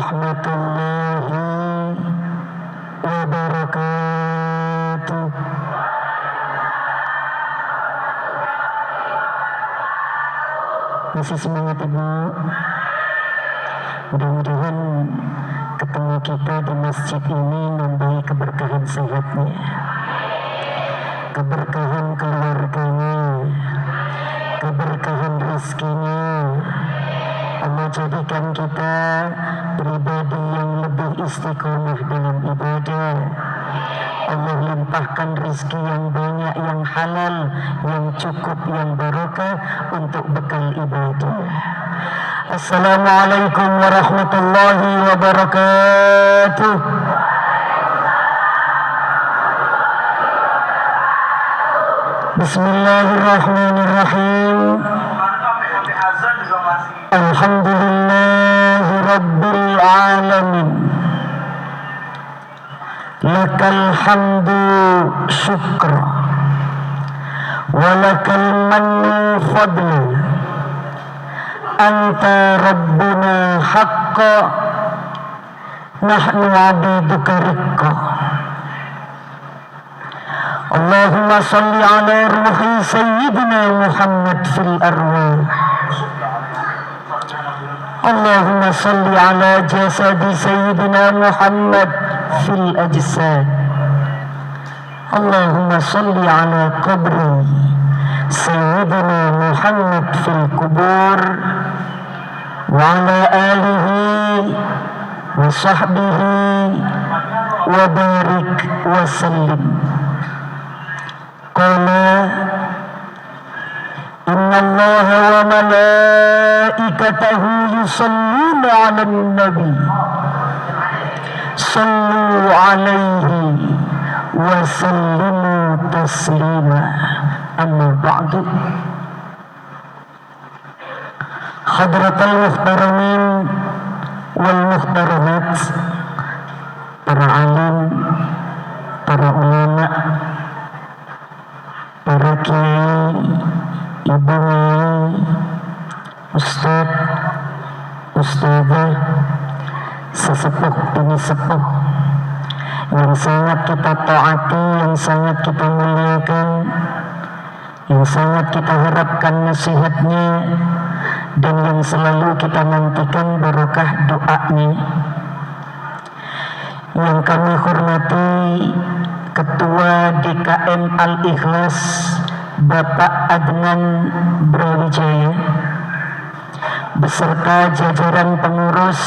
warahmatullahi wabarakatuh. Masih semangat Ibu? Mudah-mudahan ketemu kita di masjid ini membawa keberkahan sehatnya, keberkahan keluarganya, keberkahan rezekinya. Allah jadikan kita pribadi yang lebih istiqomah dalam ibadah. Allah limpahkan rezeki yang banyak, yang halal, yang cukup, yang barokah untuk bekal ibadah. Assalamualaikum warahmatullahi wabarakatuh. Bismillahirrahmanirrahim. Alhamdulillahi Rabbil Alamin. Lakal hamdu syukra walakal mannu fadlu anta rabbuna haqqa nahnu abiduka riqqa. Allahumma salli ala ruhi sayyidina Muhammad fil arwah. Allahumma salli ala jasadi sayyidina Muhammad fil ajsad. Allahumma salli ala qabri sayyidina Muhammad fil kubur wa ala alihi wa sahbihi wa barik wa sallim. Qala inna allaha wa malaikatahu yusalluna 'alan nabi sallu 'alaihi wa sallimu taslima. Amma ba'du. Hadratal muhtaramin wal muhtaramat, para alim, para ulama, para kiai, ibu nyai, ustad, ustadzah, sesepuh ini sepuh yang sangat kita taati, yang sangat kita muliakan, yang sangat kita harapkan nasihatnya, dan yang selalu kita nantikan barokah doanya. Yang kami hormati Ketua DKM Al-Ikhlas Bapak Adnan Brawijaya beserta jajaran pengurus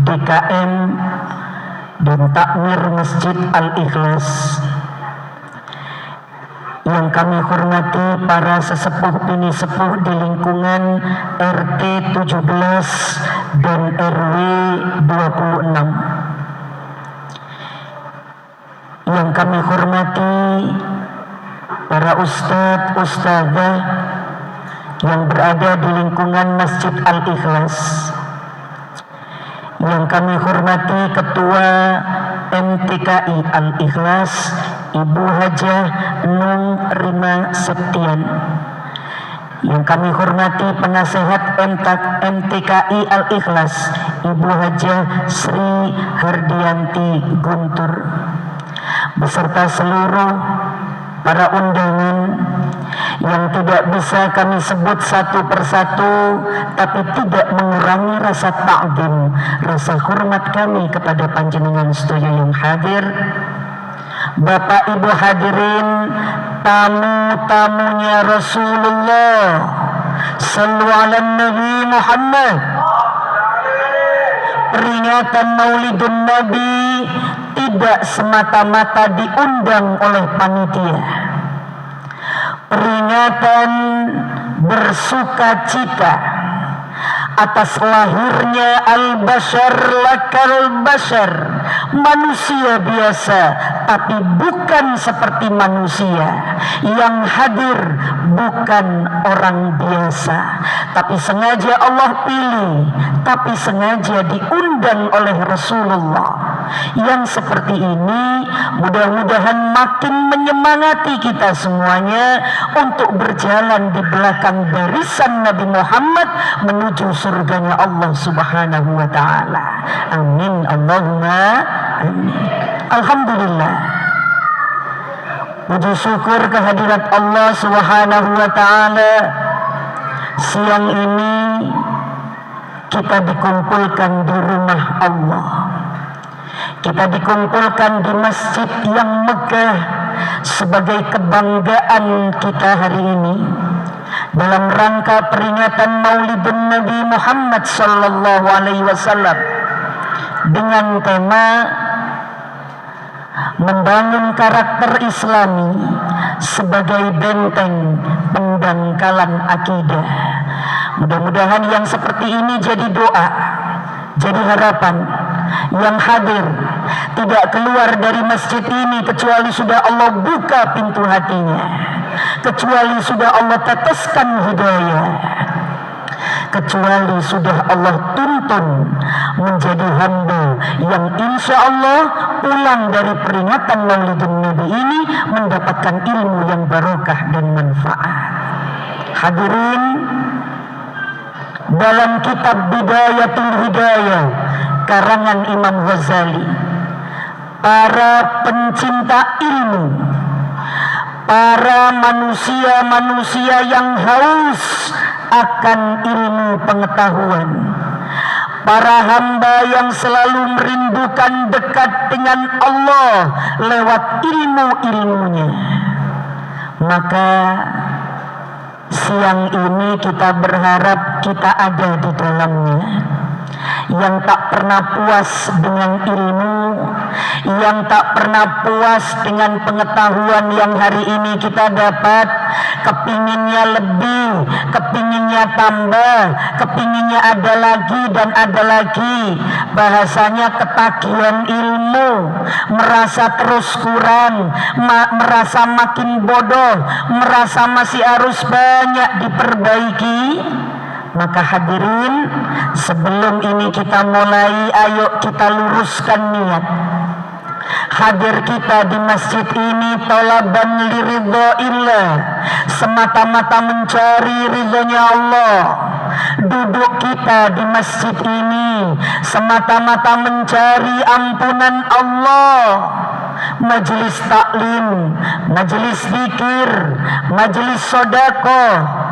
DKM dan takmir Masjid Al-Ikhlas. Yang kami hormati para sesepuh ini sepuh di lingkungan RT 17 dan RW 26. Yang kami hormati para ustadz, ustadzah yang berada di lingkungan Masjid Al-Ikhlas. Yang kami hormati Ketua MTKI Al-Ikhlas Ibu Hajah Nung Rima Septian. Yang kami hormati penasehat MTKI Al-Ikhlas Ibu Hajah Sri Hardianti Guntur, beserta seluruh para undangan yang tidak bisa kami sebut satu persatu, tapi tidak mengurangi rasa ta'zim, rasa hormat kami kepada panjenengan sedaya yang hadir. Bapak Ibu hadirin, tamu-tamunya Rasulullah, sallu ala Nabi Muhammad. Peringatan Maulidun Nabi tidak semata-mata diundang oleh panitia. Peringatan bersukacita atas lahirnya al-bashar lakal bashar, manusia biasa tapi bukan seperti manusia. Yang hadir bukan orang biasa, tapi sengaja Allah pilih, tapi sengaja diundang oleh Rasulullah Yang seperti ini mudah-mudahan makin menyemangati kita semuanya untuk berjalan di belakang barisan Nabi Muhammad menuju surganya Allah Subhanahu wa ta'ala. Amin Allahumma amin. Alhamdulillah, puji syukur kehadirat Allah Subhanahu wa ta'ala. Siang ini kita dikumpulkan di rumah Allah. Kita dikumpulkan di masjid yang megah sebagai kebanggaan kita hari ini dalam rangka peringatan Maulidun Nabi Muhammad sallallahu alaihi wasallam dengan tema membangun karakter Islami sebagai benteng pendangkalan akidah. Mudah-mudahan yang seperti ini jadi doa, jadi harapan. Yang hadir tidak keluar dari masjid ini kecuali sudah Allah buka pintu hatinya, kecuali sudah Allah teteskan hidayah, kecuali sudah Allah tuntun menjadi hamba yang insya Allah pulang dari peringatan Maulidun Nabi ini mendapatkan ilmu yang barokah dan manfaat. Hadirin, dalam kitab Bidayatul Hidayah karangan Imam Ghazali, para pencinta ilmu, para manusia-manusia yang haus akan ilmu pengetahuan, para hamba yang selalu merindukan dekat dengan Allah lewat ilmu-ilmunya, maka siang ini kita berharap kita ada di dalamnya. Yang tak pernah puas dengan ilmu, yang tak pernah puas dengan pengetahuan yang hari ini kita dapat, kepinginnya lebih, kepinginnya tambah, kepinginnya ada lagi dan ada lagi. Bahasanya ketagihan ilmu, merasa terus kurang, merasa makin bodoh, merasa masih harus banyak diperbaiki. Maka hadirin, sebelum ini kita mulai, ayo kita luruskan niat. Hadir kita di masjid ini talaban liridhaillah, semata-mata mencari ridhonya Allah. Duduk kita di masjid ini semata-mata mencari ampunan Allah. Majelis taklim, majelis zikir, majelis sedekah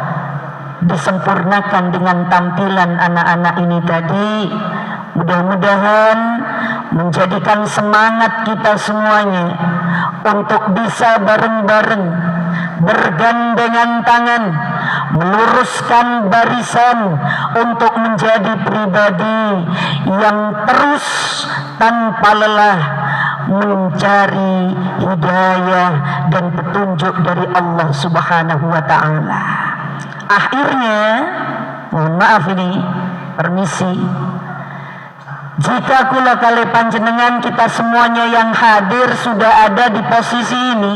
disempurnakan dengan tampilan anak-anak ini tadi. Mudah-mudahan menjadikan semangat kita semuanya untuk bisa bareng-bareng bergandengan tangan meluruskan barisan untuk menjadi pribadi yang terus tanpa lelah mencari hidayah dan petunjuk dari Allah Subhanahu wa ta'ala. Akhirnya, mohon maaf ini, permisi, jika kula kali panjenengan kita semuanya yang hadir sudah ada di posisi ini,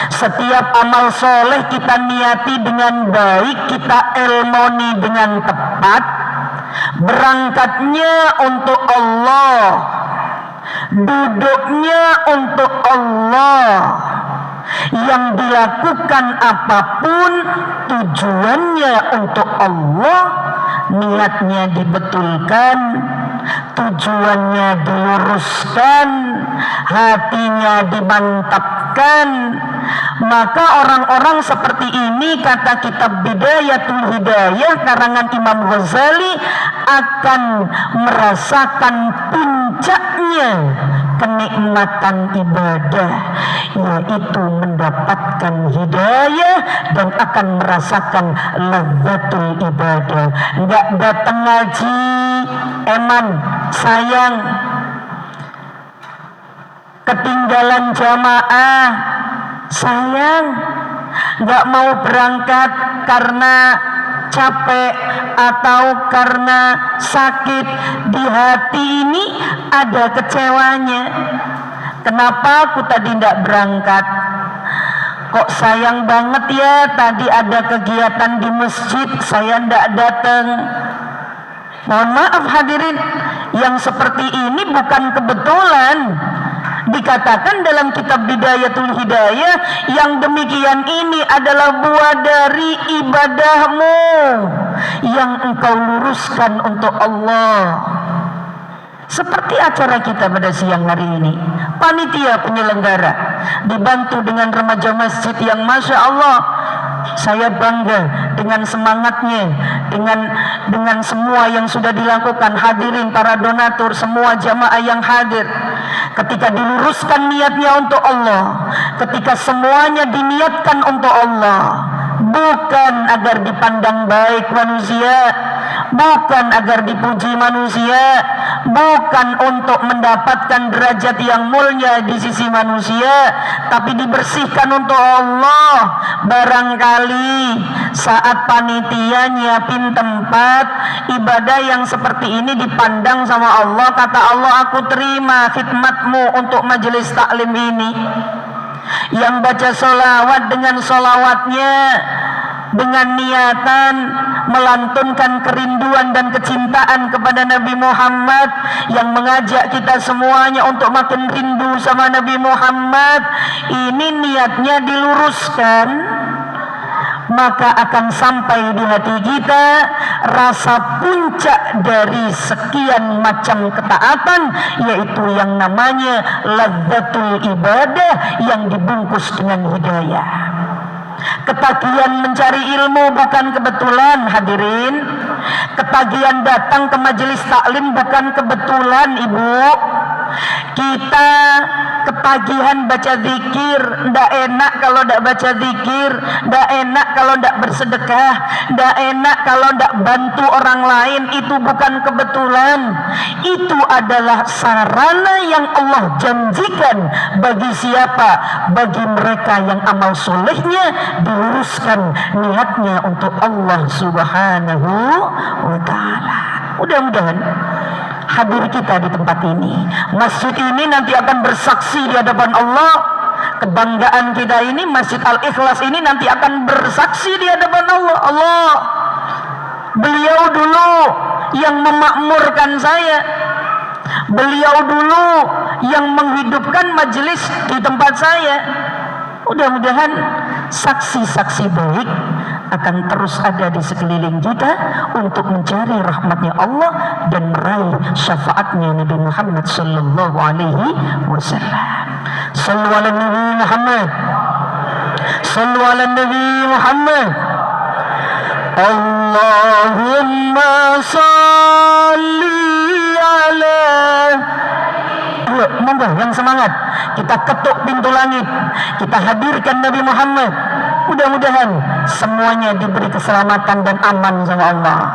setiap amal soleh kita niati dengan baik, kita elmoni dengan tepat, berangkatnya untuk Allah, duduknya untuk Allah, yang dilakukan apapun tujuannya untuk Allah, niatnya dibetulkan, tujuannya diluruskan, hatinya dimantapkan, maka orang-orang seperti ini, kata kitab Bidayatul Hidayah karangan Imam Ghazali, akan merasakan puncaknya kenikmatan ibadah, yaitu mendapatkan hidayah dan akan merasakan lazzatul ibadah. Enggak datang ngaji, eman, sayang, ketinggalan jamaah, sayang, enggak mau berangkat karena capek atau karena sakit, di hati ini ada kecewanya. Kenapa aku tadi tidak berangkat? Kok sayang banget ya, tadi ada kegiatan di masjid saya tidak datang. Mohon maaf hadirin, yang seperti ini bukan kebetulan. Dikatakan dalam kitab Bidayatul Hidayah, yang demikian ini adalah buah dari ibadahmu yang engkau luruskan untuk Allah. Seperti acara kita pada siang hari ini, panitia penyelenggara dibantu dengan remaja masjid yang Masya Allah, saya bangga dengan semangatnya, dengan semua yang sudah dilakukan. Hadirin para donatur, semua jamaah yang hadir, ketika diluruskan niatnya untuk Allah, ketika semuanya diniatkan untuk Allah, bukan agar dipandang baik manusia, bukan agar dipuji manusia, bukan untuk mendapatkan derajat yang mulia di sisi manusia, tapi dibersihkan untuk Allah. Barangkali saat panitia nyiapin tempat ibadah yang seperti ini dipandang sama Allah, kata Allah, aku terima khidmatmu untuk majelis taklim ini. Yang baca sholawat dengan sholawatnya, dengan niatan melantunkan kerinduan dan kecintaan kepada Nabi Muhammad, yang mengajak kita semuanya untuk makin rindu sama Nabi Muhammad, ini niatnya diluruskan, maka akan sampai di hati kita rasa puncak dari sekian macam ketaatan, yaitu yang namanya ladzatul ibadah yang dibungkus dengan hidayah. Ketagihan mencari ilmu bukan kebetulan hadirin. Ketagihan datang ke majelis taklim bukan kebetulan ibu. Kita ketagihan baca zikir, ndak enak kalau ndak baca zikir, ndak enak kalau ndak bersedekah, ndak enak kalau ndak bantu orang lain, itu bukan kebetulan. Itu adalah sarana yang Allah janjikan bagi siapa? Bagi mereka yang amal solehnya diluruskan niatnya untuk Allah Subhanahu wa ta'ala. Mudah-mudahan hadir kita di tempat ini, masjid ini nanti akan bersaksi di hadapan Allah. Kebanggaan kita ini, Masjid Al-Ikhlas ini nanti akan bersaksi di hadapan Allah. Allah, beliau dulu yang memakmurkan saya, beliau dulu yang menghidupkan majelis di tempat saya. Mudah-mudahan saksi-saksi baik akan terus ada di sekeliling kita untuk mencari rahmatnya Allah dan meraih syafaatnya Nabi Muhammad sallallahu alaihi wasallam. Sallu ala Nabi Muhammad, sallu ala Nabi Muhammad. Allahumma salli ala. Ayo, monggo yang semangat, kita ketuk pintu langit, kita hadirkan Nabi Muhammad. Mudah-mudahan semuanya diberi keselamatan dan aman sama Allah.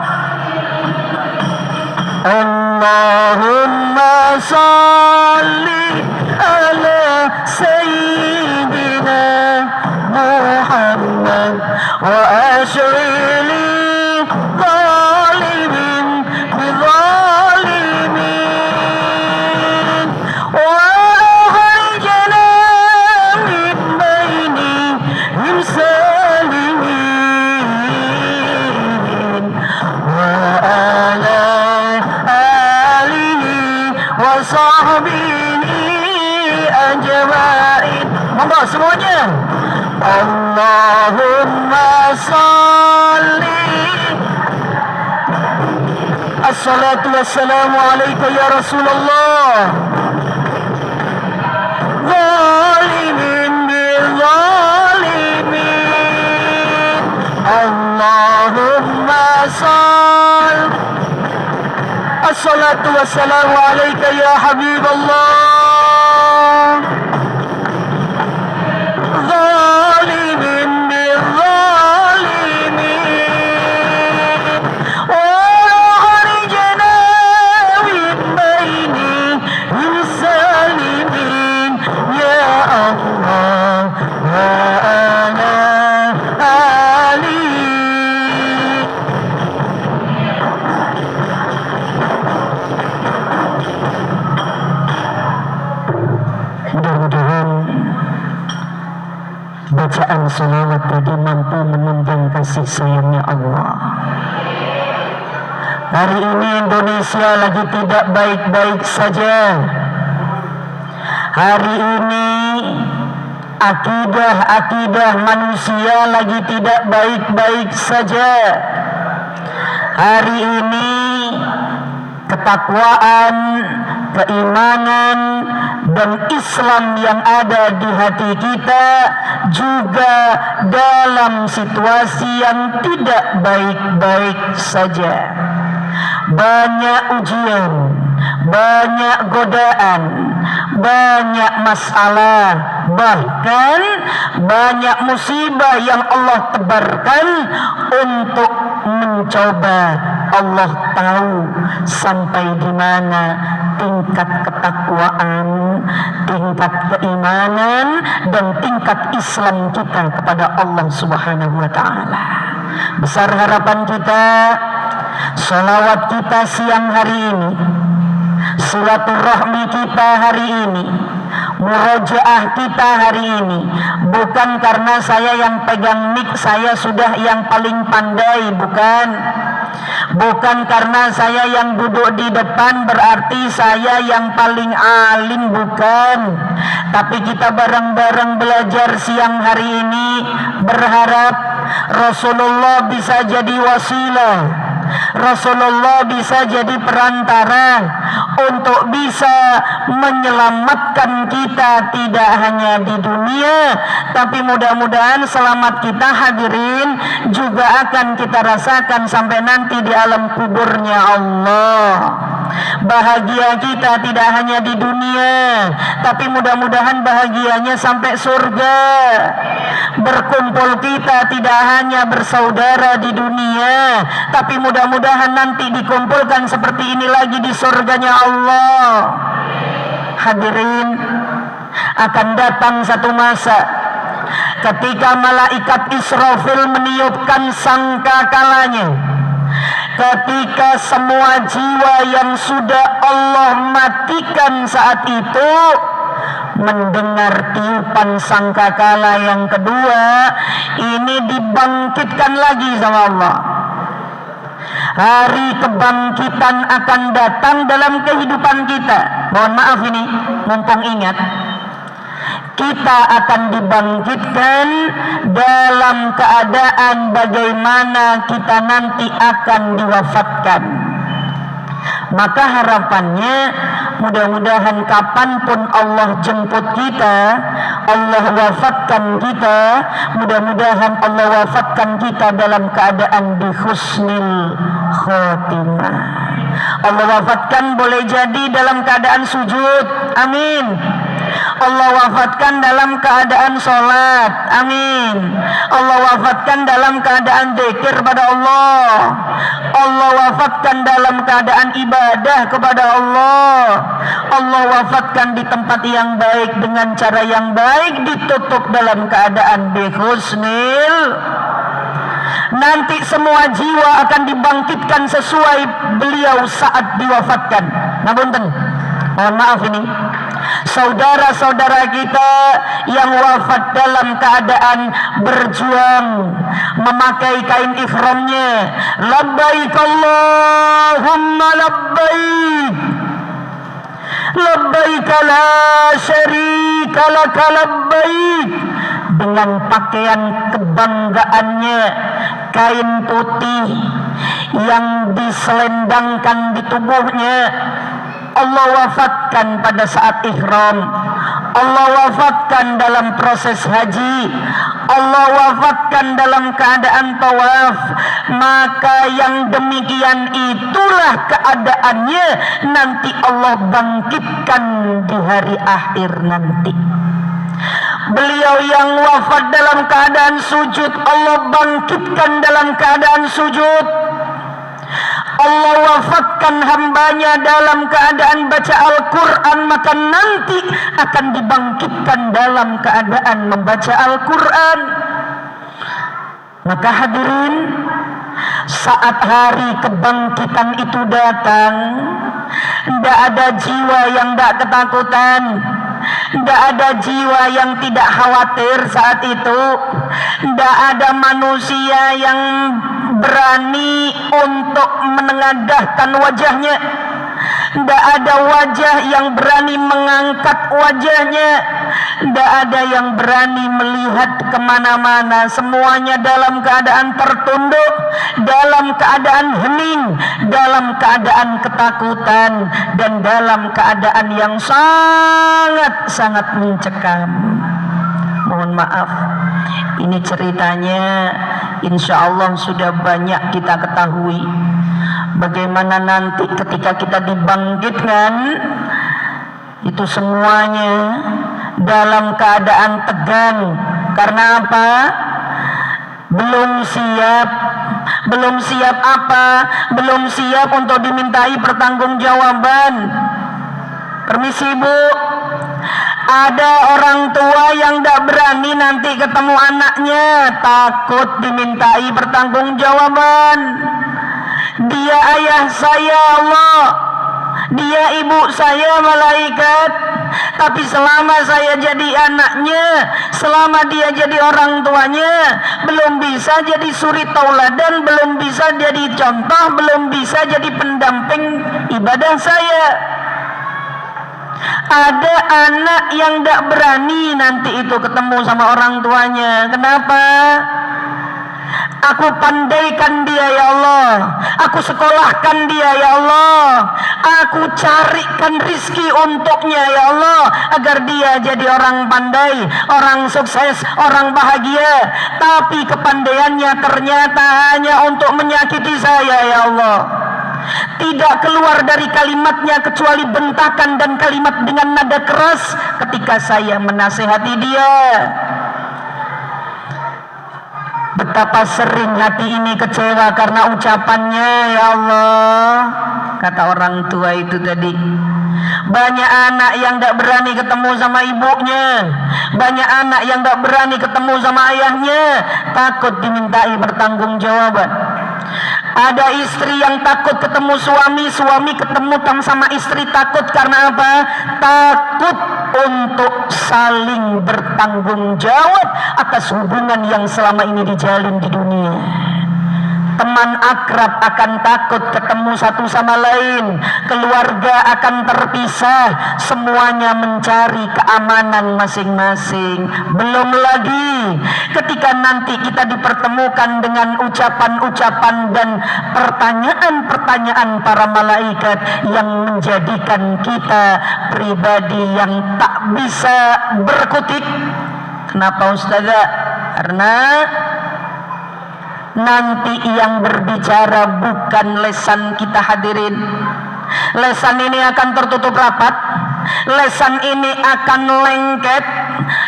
Allahumma salli ala Sayyidina Muhammad wa ashghili zalimin bizalimin wa akhrijna min bainihim salimin wa ala alihi wa sahbihi ajma'in. Monggo semuanya. Allahumma salli. Assalatu wassalamu alaika ya Rasulullah. Zalimin bizalimin. Allahumma salli. Assalatu wassalamu alaika ya Habiballah. Zalimin bizalimin wa akhrijna min bainihim salimin ya Allah wa ala alihi. Mudah-mudahan bacaan salawat tadi mampu menunjang kasih sayangnya Allah, Hari ini Indonesia lagi tidak baik-baik saja. Hari ini akidah manusia lagi tidak baik-baik saja. Hari ini ketakwaan, keimanan, dan Islam yang ada di hati kita juga dalam situasi yang tidak baik-baik saja. Banyak ujian, banyak godaan, banyak masalah, bahkan banyak musibah yang Allah tebarkan untuk mencoba. Allah tahu sampai di mana tingkat ketakwaan, tingkat keimanan, dan tingkat Islam kita kepada Allah Subhanahu wa ta'ala. Besar harapan kita, sholawat kita siang hari ini, silaturahmi kita hari ini, murojaah kita hari ini, bukan karena saya yang pegang mic, saya sudah yang paling pandai, bukan karena saya yang duduk di depan berarti saya yang paling alim, bukan. Tapi kita bareng-bareng belajar siang hari ini, berharap Rasulullah bisa jadi wasilah, Rasulullah bisa jadi perantara untuk bisa menyelamatkan kita tidak hanya di dunia, tapi mudah-mudahan selamat kita hadirin juga akan kita rasakan sampai nanti di alam kuburnya Allah. Bahagia kita tidak hanya di dunia, tapi mudah-mudahan bahagianya sampai surga. Berkumpul kita tidak hanya bersaudara di dunia, tapi mudah-mudahan nanti dikumpulkan seperti ini lagi di surganya Allah. Hadirin, akan datang satu masa ketika malaikat Israfil meniupkan sangkakalanya, ketika semua jiwa yang sudah Allah matikan saat itu mendengar tiupan sangkakala yang kedua, ini dibangkitkan lagi sama Allah. Hari kebangkitan akan datang dalam kehidupan kita. Mohon maaf ini, mumpung ingat, kita akan dibangkitkan dalam keadaan bagaimana kita nanti akan diwafatkan. Maka harapannya mudah-mudahan kapanpun Allah jemput kita, Allah wafatkan kita, mudah-mudahan Allah wafatkan kita dalam keadaan di husnil khotimah. Allah wafatkan boleh jadi dalam keadaan sujud, amin. Allah wafatkan dalam keadaan sholat, amin. Allah wafatkan dalam keadaan zikir pada Allah. Allah wafatkan dalam keadaan ibadah kepada Allah. Allah wafatkan di tempat yang baik dengan cara yang baik, ditutup dalam keadaan bihusnil. Nanti semua jiwa akan dibangkitkan sesuai beliau saat diwafatkan. Ngapunten, mohon maaf ini, saudara-saudara kita yang wafat dalam keadaan berjuang memakai kain ihramnya, labbaik Allahumma labbaik, labbaik la syarika laka labbaik, dengan pakaian kebanggaannya, kain putih yang diselendangkan di tubuhnya. Allah wafatkan pada saat ihram, Allah wafatkan dalam proses haji, Allah wafatkan dalam keadaan tawaf. Maka yang demikian itulah keadaannya nanti Allah bangkitkan di hari akhir nanti. Beliau yang wafat dalam keadaan sujud, Allah bangkitkan dalam keadaan sujud. Allah wafatkan hambanya dalam keadaan baca Al-Quran, maka nanti akan dibangkitkan dalam keadaan membaca Al-Quran. Maka hadirin, saat hari kebangkitan itu datang, tidak ada jiwa yang tidak ketakutan, Tidak ada jiwa yang tidak khawatir saat itu. Tidak ada manusia yang berani untuk menengadahkan wajahnya. Tidak ada wajah yang berani mengangkat wajahnya. Tidak ada yang berani melihat kemana-mana. Semuanya dalam keadaan tertunduk, dalam keadaan hening, dalam keadaan ketakutan, dan dalam keadaan yang sangat-sangat mencekam. Mohon maaf, ini ceritanya insya Allah sudah banyak kita ketahui. Bagaimana nanti ketika kita dibangkitkan, itu semuanya dalam keadaan tegang. Karena apa? Belum siap. Belum siap apa? Belum siap untuk dimintai pertanggungjawaban. Permisi Bu, ada orang tua yang tidak berani nanti ketemu anaknya, takut dimintai pertanggungjawaban. Dia ayah saya Allah, dia ibu saya malaikat, tapi selama saya jadi anaknya, selama dia jadi orang tuanya, belum bisa jadi suri tauladan, belum bisa jadi contoh, belum bisa jadi pendamping ibadah saya. Ada anak yang tidak berani nanti itu ketemu sama orang tuanya. Kenapa? Aku pandaikan dia ya Allah, aku sekolahkan dia ya Allah, aku carikan rizki untuknya ya Allah, agar dia jadi orang pandai, orang sukses, orang bahagia. Tapi kepandaiannya ternyata hanya untuk menyakiti saya ya Allah. Tidak keluar dari kalimatnya kecuali bentakan dan kalimat dengan nada keras ketika saya menasehati dia. Betapa sering hati ini kecewa karena ucapannya ya Allah. Kata orang tua itu tadi, banyak anak yang tidak berani ketemu sama ibunya, banyak anak yang tidak berani ketemu sama ayahnya, takut dimintai pertanggungjawaban. Ada istri yang takut ketemu suami, suami ketemu sama istri takut karena apa? Takut untuk saling bertanggung jawab atas hubungan yang selama ini dijalin di dunia. Teman akrab akan takut ketemu satu sama lain, keluarga akan terpisah, semuanya mencari keamanan masing-masing. Belum lagi ketika nanti kita dipertemukan dengan ucapan-ucapan dan pertanyaan-pertanyaan para malaikat yang menjadikan kita pribadi yang tak bisa berkutik. Kenapa Ustazah? Karena nanti yang berbicara bukan lesan kita hadirin. Lesan ini akan tertutup rapat, lesan ini akan lengket,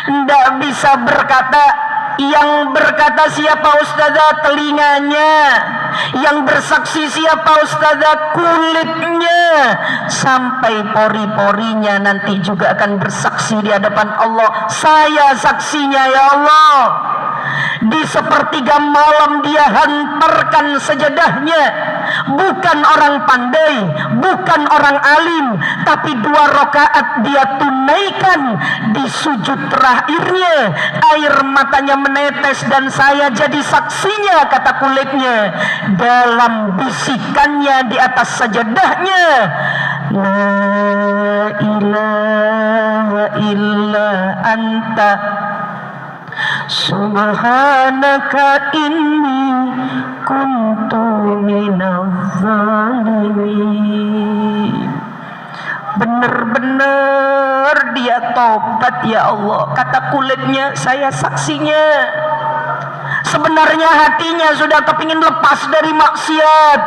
tidak bisa berkata. Yang berkata siapa Ustazah? Telinganya. Yang bersaksi siapa Ustazah? Kulitnya. Sampai pori-porinya nanti juga akan bersaksi di hadapan Allah. Saya saksinya ya Allah. Di sepertiga malam dia hantarkan sajadahnya. Bukan orang pandai, bukan orang alim, tapi 2 rakaat dia tunaikan. Di sujud terakhirnya air matanya menetes dan saya jadi saksinya, kata kulitnya. Dalam bisikannya di atas sajadahnya, la ilaha illa anta subhanaka inni kuntu minadz zalimin. Benar-benar dia tobat ya Allah. Kata kulitnya, saya saksinya. Sebenarnya hatinya sudah kepingin lepas dari maksiat,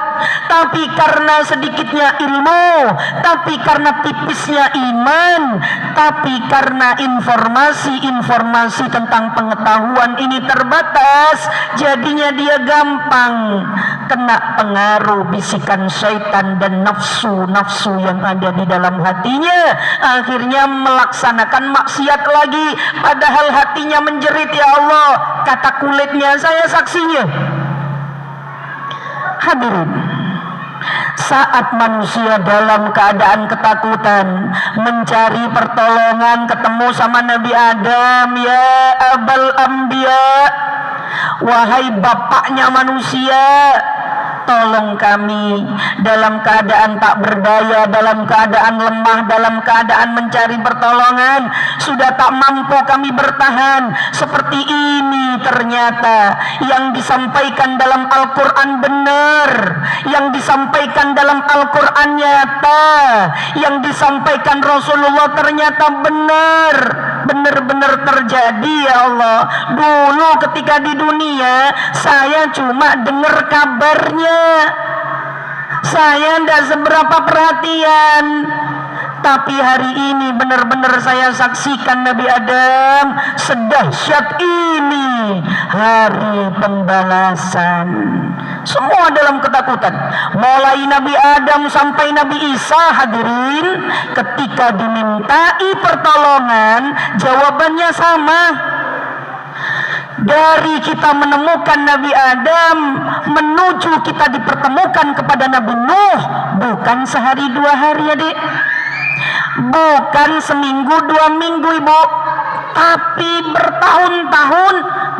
tapi karena sedikitnya ilmu, tapi karena tipisnya iman, tapi karena informasi-informasi tentang pengetahuan ini terbatas, jadinya dia gampang kena pengaruh bisikan syaitan dan nafsu-nafsu yang ada di dalam hatinya. Akhirnya melaksanakan maksiat lagi, padahal hatinya menjerit ya Allah. Kata kulitnya, saya saksinya. Hadirin, Saat manusia dalam keadaan ketakutan mencari pertolongan, ketemu sama Nabi Adam, ya abal anbiya, wahai bapaknya manusia, tolong kami dalam keadaan tak berdaya, dalam keadaan lemah, dalam keadaan mencari pertolongan, sudah tak mampu kami bertahan. Seperti ini ternyata yang disampaikan dalam Al-Quran benar, yang disampaikan dalam Al-Quran nyata, yang disampaikan Rasulullah ternyata benar, benar-benar terjadi ya Allah. Dulu ketika di dunia saya cuma dengar kabarnya, saya tidak seberapa perhatian. Tapi hari ini benar-benar saya saksikan Nabi Adam, sedahsyat ini hari pembalasan. Semua dalam ketakutan, mulai Nabi Adam sampai Nabi Isa. Hadirin, ketika dimintai pertolongan, jawabannya sama. Dari kita menemukan Nabi Adam menuju kita dipertemukan kepada Nabi Nuh, bukan sehari dua hari ya dek, bukan seminggu dua minggu ibu, tapi bertahun-tahun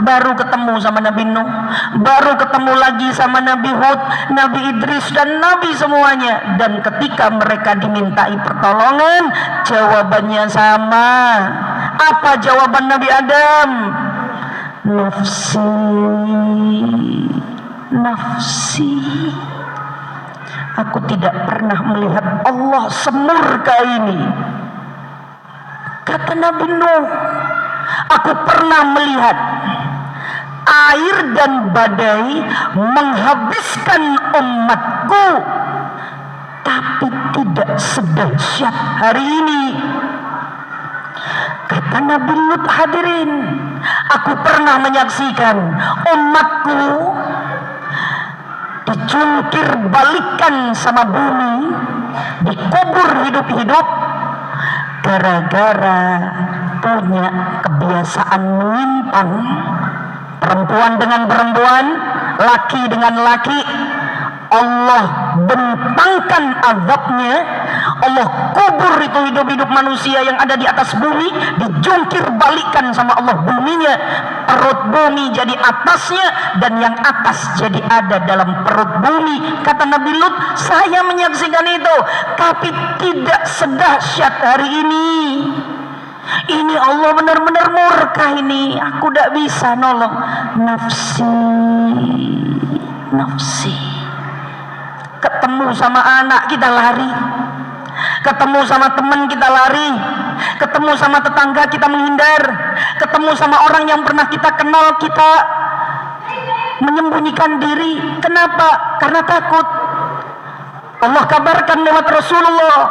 baru ketemu sama Nabi Nuh, baru ketemu lagi sama Nabi Hud, Nabi Idris dan Nabi semuanya. Dan ketika mereka dimintai pertolongan, jawabannya sama. Apa jawaban Nabi Adam? Nafsi, nafsi. Aku tidak pernah melihat Allah semurka ini. Kata Nabi Nuh, aku pernah melihat air dan badai menghabiskan umatku, tapi tidak sedahsyat hari ini. Kata Nabi Lut, hadirin, aku pernah menyaksikan umatku dicungkir balikan sama bumi, dikubur hidup-hidup gara-gara punya kebiasaan menyimpang, perempuan dengan perempuan, laki dengan laki. Allah bentangkan azabnya, Allah kubur itu hidup-hidup manusia yang ada di atas bumi, dijungkir balikan sama Allah buminya, perut bumi jadi atasnya dan yang atas jadi ada dalam perut bumi. Kata Nabi Lut, saya menyaksikan itu, tapi tidak sedahsyat hari ini. Ini Allah benar-benar murka ini, aku tidak bisa nolong. Nafsi, nafsi. Ketemu sama anak kita lari, ketemu sama teman kita lari, ketemu sama tetangga kita menghindar, ketemu sama orang yang pernah kita kenal kita menyembunyikan diri. Kenapa? Karena takut. Allah kabarkan lewat Rasulullah,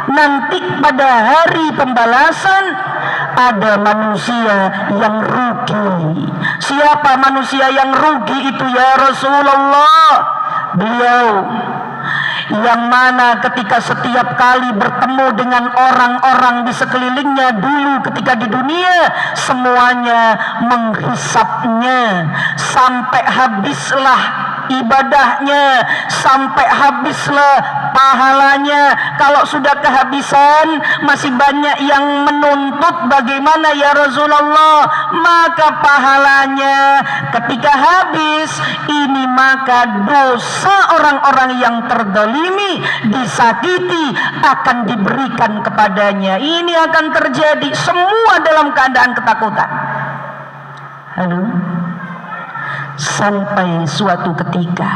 nanti pada hari pembalasan ada manusia yang rugi. Siapa manusia yang rugi itu ya Rasulullah? Beliau yang mana ketika setiap kali bertemu dengan orang-orang di sekelilingnya dulu ketika di dunia, semuanya menghisapnya sampai habislah ibadahnya, sampai habislah pahalanya. Kalau sudah kehabisan, masih banyak yang menuntut, bagaimana ya Rasulullah? Maka pahalanya ketika habis ini, maka dosa orang-orang yang terdolimi, disakiti akan diberikan kepadanya. Ini akan terjadi semua dalam keadaan ketakutan. Halo? Sampai suatu ketika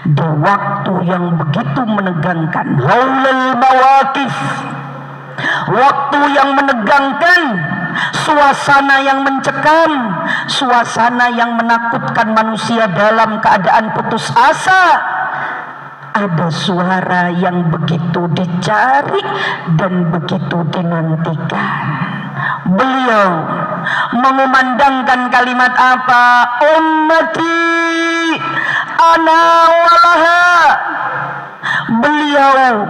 di waktu yang begitu menegangkan, haulal mawaqif, waktu yang menegangkan, suasana yang mencekam, suasana yang menakutkan manusia dalam keadaan putus asa, ada suara yang begitu dicari dan begitu dinantikan. Beliau mengumandangkan kalimat apa? Ummati ana walaha. Beliau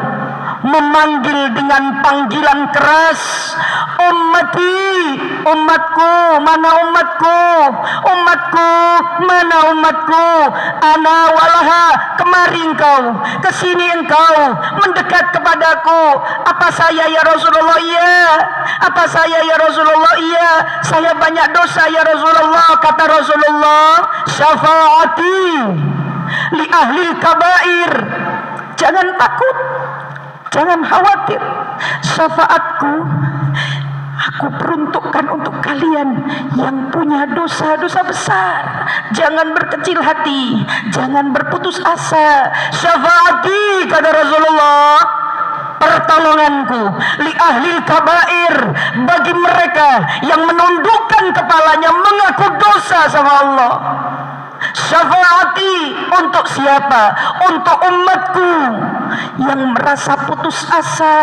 memanggil dengan panggilan keras, ummati, umatku, mana umatku, umatku, mana umatku, ana walaha, kemari engkau, kesini engkau, mendekat kepadaku. Apa saya ya Rasulullah? Iya. Apa saya ya Rasulullah? Iya. Saya banyak dosa ya Rasulullah. Kata Rasulullah, syafaati li ahli kabair. Jangan takut, jangan khawatir. Syafaatku aku peruntukkan untuk kalian yang punya dosa-dosa besar. Jangan berkecil hati, jangan berputus asa. Syafaati, kata Rasulullah, pertolonganku li ahli kabair, bagi mereka yang menundukkan kepalanya mengaku dosa sama Allah. Syafaati untuk siapa? Untuk umatku yang merasa putus asa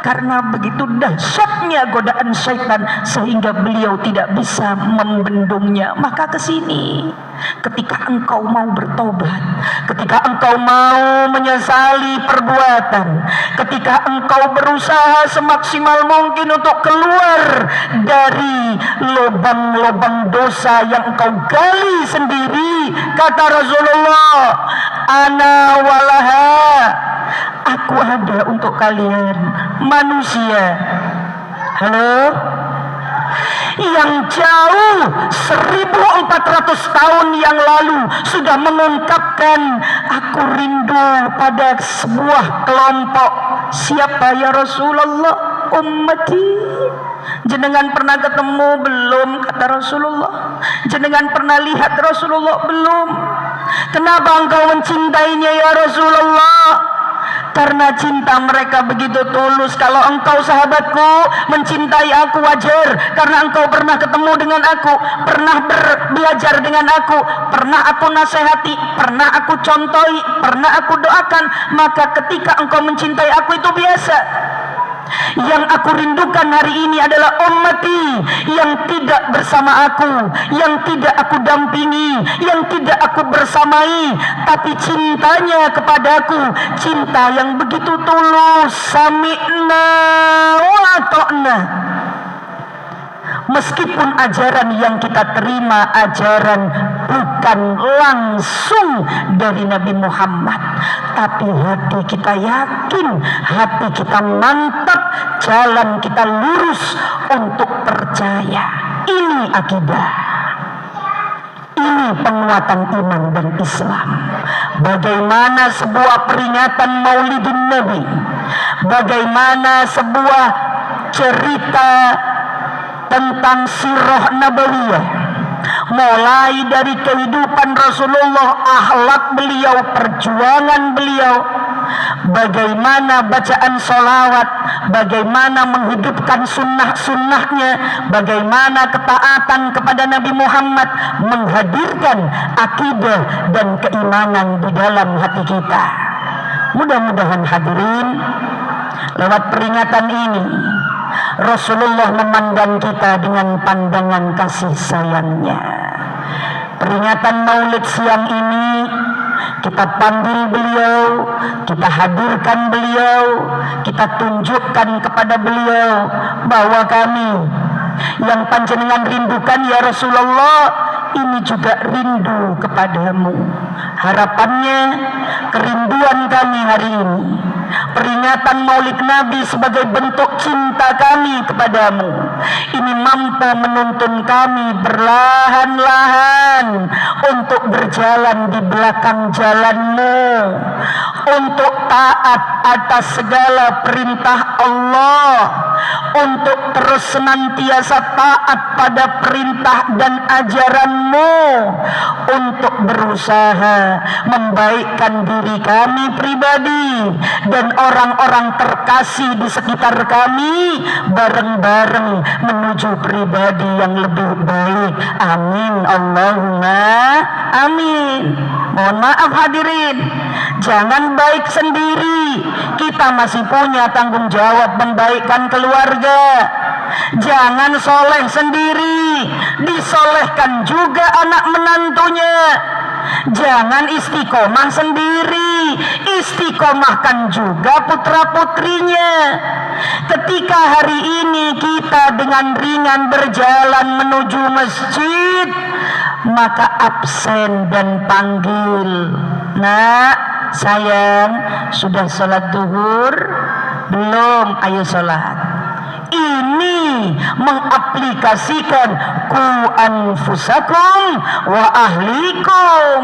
karena begitu dahsyatnya godaan syaitan sehingga beliau tidak bisa membendungnya. Maka kesini, ketika engkau mau bertobat, ketika engkau mau menyesali perbuatan, ketika engkau berusaha semaksimal mungkin untuk keluar dari lubang-lubang dosa yang engkau gali sendiri, kata Rasulullah, ana walaha, aku ada untuk kalian manusia. Halo, yang jauh 1400 tahun yang lalu sudah mengungkapkan, aku rindu pada sebuah kelompok. Siapa ya Rasulullah? Ummati. Jenengan pernah ketemu belum? Kata Rasulullah. Jenengan pernah lihat Rasulullah belum? Kenapa engkau mencintainya ya Rasulullah? Karena cinta mereka begitu tulus. Kalau engkau sahabatku mencintai aku wajar, karena engkau pernah ketemu dengan aku, pernah belajar dengan aku, pernah aku nasihati, pernah aku contohi, pernah aku doakan. Maka ketika engkau mencintai aku itu biasa. Yang aku rindukan hari ini adalah ummati yang tidak bersama aku, yang tidak aku dampingi, yang tidak aku bersamai, tapi cintanya kepadaku, cinta yang begitu tulus. Sami'na wa ata'na. Meskipun ajaran yang kita terima ajaran bukan langsung dari Nabi Muhammad, tapi hati kita yakin, hati kita mantap, jalan kita lurus untuk percaya. Ini akidah, ini penguatan iman dan Islam. Bagaimana sebuah peringatan Maulidin Nabi, bagaimana sebuah cerita tentang sirah nabawiyah, mulai dari kehidupan Rasulullah, akhlak beliau, perjuangan beliau, bagaimana bacaan sholawat, bagaimana menghidupkan sunnah-sunnahnya, bagaimana ketaatan kepada Nabi Muhammad menghadirkan akidah dan keimanan di dalam hati kita. Mudah-mudahan hadirin, lewat peringatan ini Rasulullah memandang kita dengan pandangan kasih sayangnya. Peringatan Maulid siang ini kita panggil beliau, kita hadirkan beliau, kita tunjukkan kepada beliau bahwa kami yang panjenengan rindukan ya Rasulullah, ini juga rindu kepadamu. Harapannya, kerinduan kami hari ini, peringatan Maulid Nabi sebagai bentuk cinta kami kepadamu, ini mampu menuntun kami berlahan-lahan untuk berjalan di belakang jalanmu, untuk taat atas segala perintah Allah, untuk terus senantiasa taat pada perintah dan ajaranmu, untuk berusaha membaikkan diri kami pribadi dan orang-orang terkasih di sekitar kami, bareng-bareng menuju pribadi yang lebih baik. Amin, Allahumma amin. Mohon maaf hadirin, jangan baik sendiri, kita masih punya tanggung jawab membaikkan keluarga. Jangan soleh sendiri, disolehkan juga anak menantunya. Jangan istiqomah sendiri, istiqomahkan juga putra-putrinya. Ketika hari ini kita dengan ringan berjalan menuju masjid, maka absen dan panggil, "Nak, sayang, sudah sholat duhur? Belum, ayo sholat." Ini mengaplikasikan ku anfusakum wa ahlikum.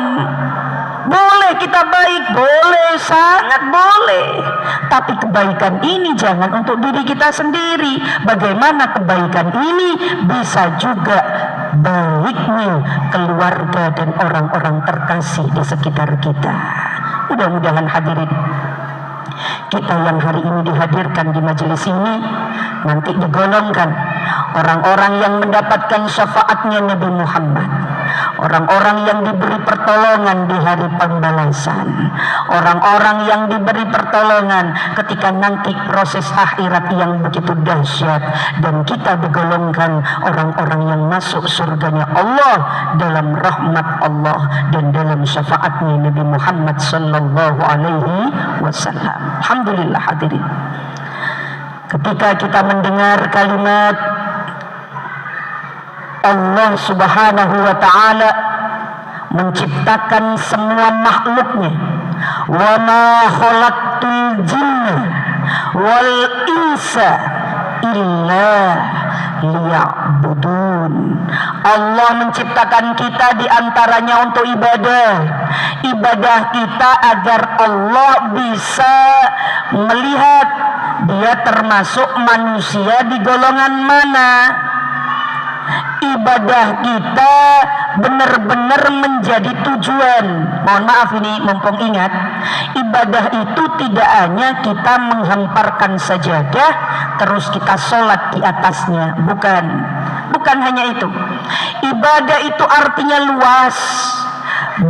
Boleh kita baik, boleh, sangat boleh. Tapi kebaikan ini jangan untuk diri kita sendiri. Bagaimana kebaikan ini bisa juga baiknya keluarga dan orang-orang terkasih di sekitar kita. Mudah-mudahan hadirin, kita yang hari ini dihadirkan di majelis ini nanti digolongkan orang-orang yang mendapatkan syafaatnya Nabi Muhammad, orang-orang yang diberi pertolongan di hari pembalasan, orang-orang yang diberi pertolongan ketika nanti proses akhirat yang begitu dahsyat, dan kita digolongkan orang-orang yang masuk surganya Allah dalam rahmat Allah dan dalam syafaatnya Nabi Muhammad sallallahu alaihi wasallam. Alhamdulillah hadirin, ketika kita mendengar kalimat Allah subhanahu wa ta'ala menciptakan semua makhluknya, wa ma khalaqtul jinna wal insa illa liya'budun. Allah menciptakan kita diantaranya untuk ibadah. Ibadah kita agar Allah bisa melihat dia termasuk manusia di golongan mana. Ibadah kita benar-benar menjadi tujuan. Mohon maaf ini mumpung ingat, ibadah itu tidak hanya kita menghamparkan sajadah terus kita sholat di atasnya, bukan hanya itu. Ibadah itu artinya luas,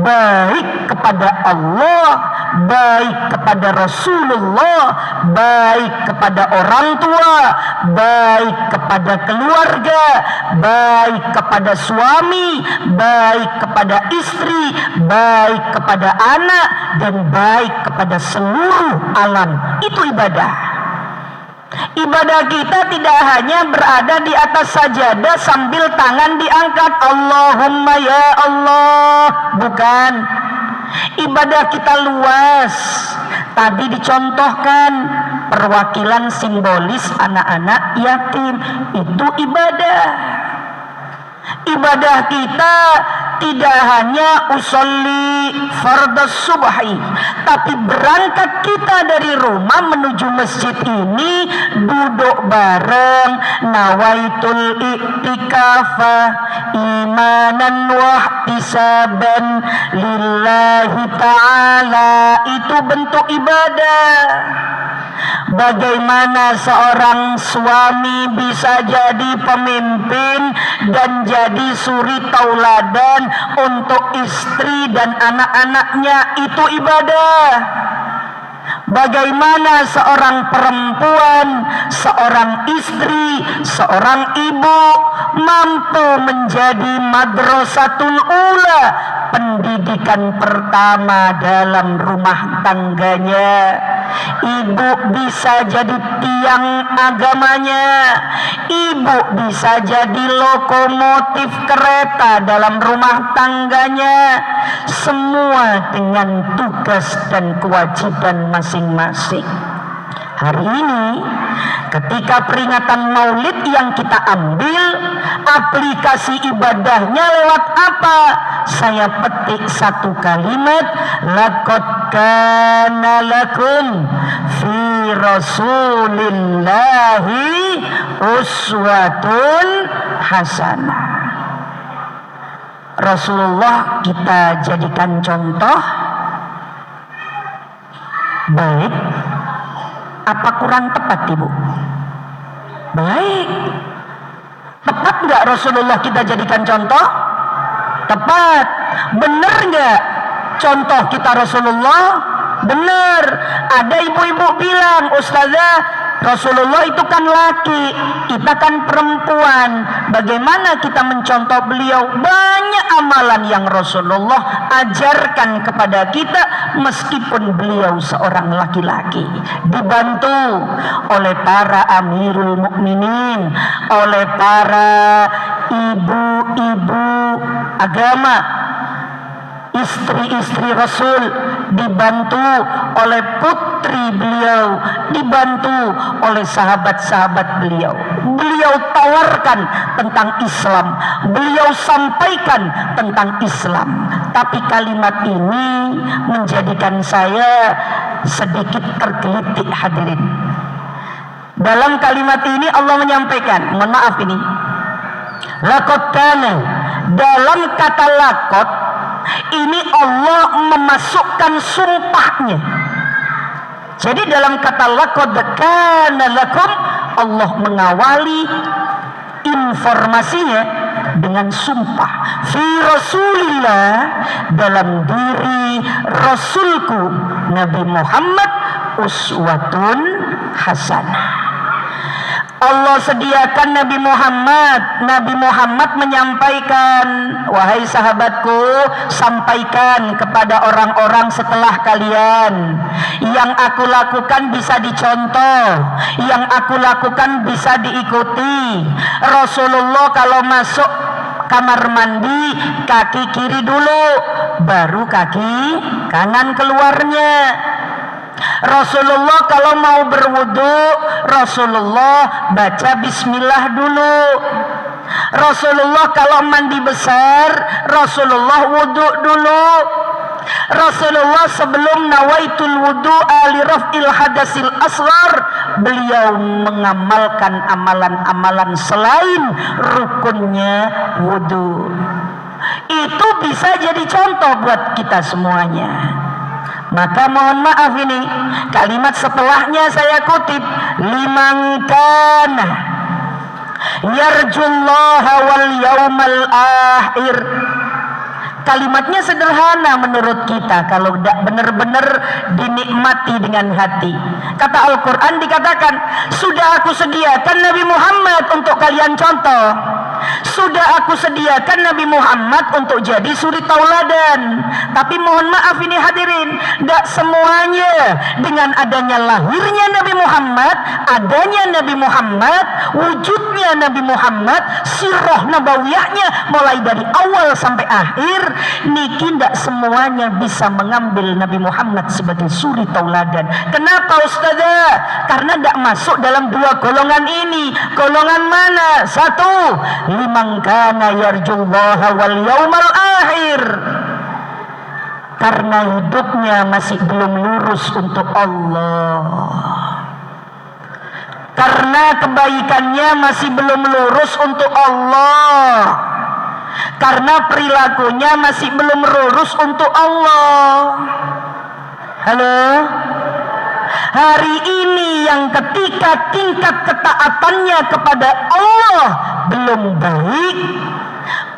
baik kepada Allah, baik kepada Rasulullah, baik kepada orang tua, baik kepada keluarga, baik kepada suami, baik kepada istri, baik kepada anak, dan baik kepada seluruh alam. Itu ibadah. Ibadah kita tidak hanya berada di atas sajadah sambil tangan diangkat Allahumma ya Allah, bukan. Ibadah kita luas. Tadi dicontohkan perwakilan simbolis anak-anak yatim, itu ibadah. Ibadah kita tidak hanya usolli fardhu subhi, tapi berangkat kita dari rumah menuju masjid ini duduk bareng nawaitul i'tikafa imanan wa ihtisaban lillahi ta'ala, itu bentuk ibadah. Bagaimana seorang suami bisa jadi pemimpin dan jadi suri tauladan untuk istri dan anak-anaknya, itu ibadah. Bagaimana seorang perempuan, seorang istri, seorang ibu mampu menjadi madrasatul ula, pendidikan pertama dalam rumah tangganya. Ibu bisa jadi tiang agamanya, ibu bisa jadi lokomotif kereta dalam rumah tangganya, semua dengan tugas dan kewajiban masing-masing. Hari ini ketika peringatan Maulid yang kita ambil, aplikasi ibadahnya lewat apa? Saya petik satu kalimat, laqad kana lakum fi rasulillahi uswatun hasanah. Rasulullah kita jadikan contoh baik. Apa kurang tepat, Ibu? Baik. Tepat nggak Rasulullah kita jadikan contoh? Tepat. Benar nggak contoh kita Rasulullah? Benar. Ada ibu-ibu bilang, Ustazah, Rasulullah itu kan laki, kita kan perempuan. Bagaimana kita mencontoh beliau? Banyak amalan yang Rasulullah ajarkan kepada kita meskipun beliau seorang laki-laki, dibantu oleh para amirul mukminin, oleh para ibu-ibu agama, istri-istri Rasul, dibantu oleh putri beliau, dibantu oleh sahabat-sahabat beliau. Beliau tawarkan tentang Islam, beliau sampaikan tentang Islam. Tapi kalimat ini menjadikan saya sedikit tergelitik, hadirin. Dalam kalimat ini Allah menyampaikan, mohon maaf ini, laqad kana, dalam kata laqad ini Allah memasukkan sumpahnya. Jadi dalam kata laqad kana lakum, Allah mengawali informasinya dengan sumpah. Fi Rasulillah, dalam diri Rasulku Nabi Muhammad, uswatun hasanah. Allah sediakan Nabi Muhammad. Nabi Muhammad menyampaikan, wahai sahabatku, sampaikan kepada orang-orang setelah kalian, yang aku lakukan bisa dicontoh, yang aku lakukan bisa diikuti. Rasulullah kalau masuk kamar mandi, kaki kiri dulu, baru kaki kanan keluarnya. Rasulullah kalau mau berwudu, Rasulullah baca bismillah dulu. Rasulullah kalau mandi besar, Rasulullah wudu dulu. Rasulullah sebelum nawaitul wudu'a li raf'il hadasil asghar, beliau mengamalkan amalan-amalan selain rukunnya wudu. Itu bisa jadi contoh buat kita semuanya. Maka mohon maaf, ini kalimat setelahnya saya kutip, liman kana yarjullaha wal yaumal akhir. Kalimatnya sederhana menurut kita kalau tidak benar-benar dinikmati dengan hati. Kata Al-Quran dikatakan, sudah aku sediakan Nabi Muhammad untuk kalian contoh. Sudah aku sediakan Nabi Muhammad untuk jadi suri tauladan. Tapi mohon maaf ini hadirin, tidak semuanya dengan adanya lahirnya Nabi Muhammad, adanya Nabi Muhammad, wujudnya Nabi Muhammad, sirah nabawiyahnya mulai dari awal sampai akhir, niki tidak semuanya bisa mengambil Nabi Muhammad sebagai suri tauladan. Kenapa Ustazah? Karena tidak masuk dalam dua golongan ini. Golongan mana? Satu, liman kana yarjullaha wal yaumal akhir, karena hidupnya masih belum lurus untuk Allah, karena kebaikannya masih belum lurus untuk Allah, karena perilakunya masih belum lurus untuk Allah. Halo? Hari ini yang ketika tingkat ketaatannya kepada Allah belum baik,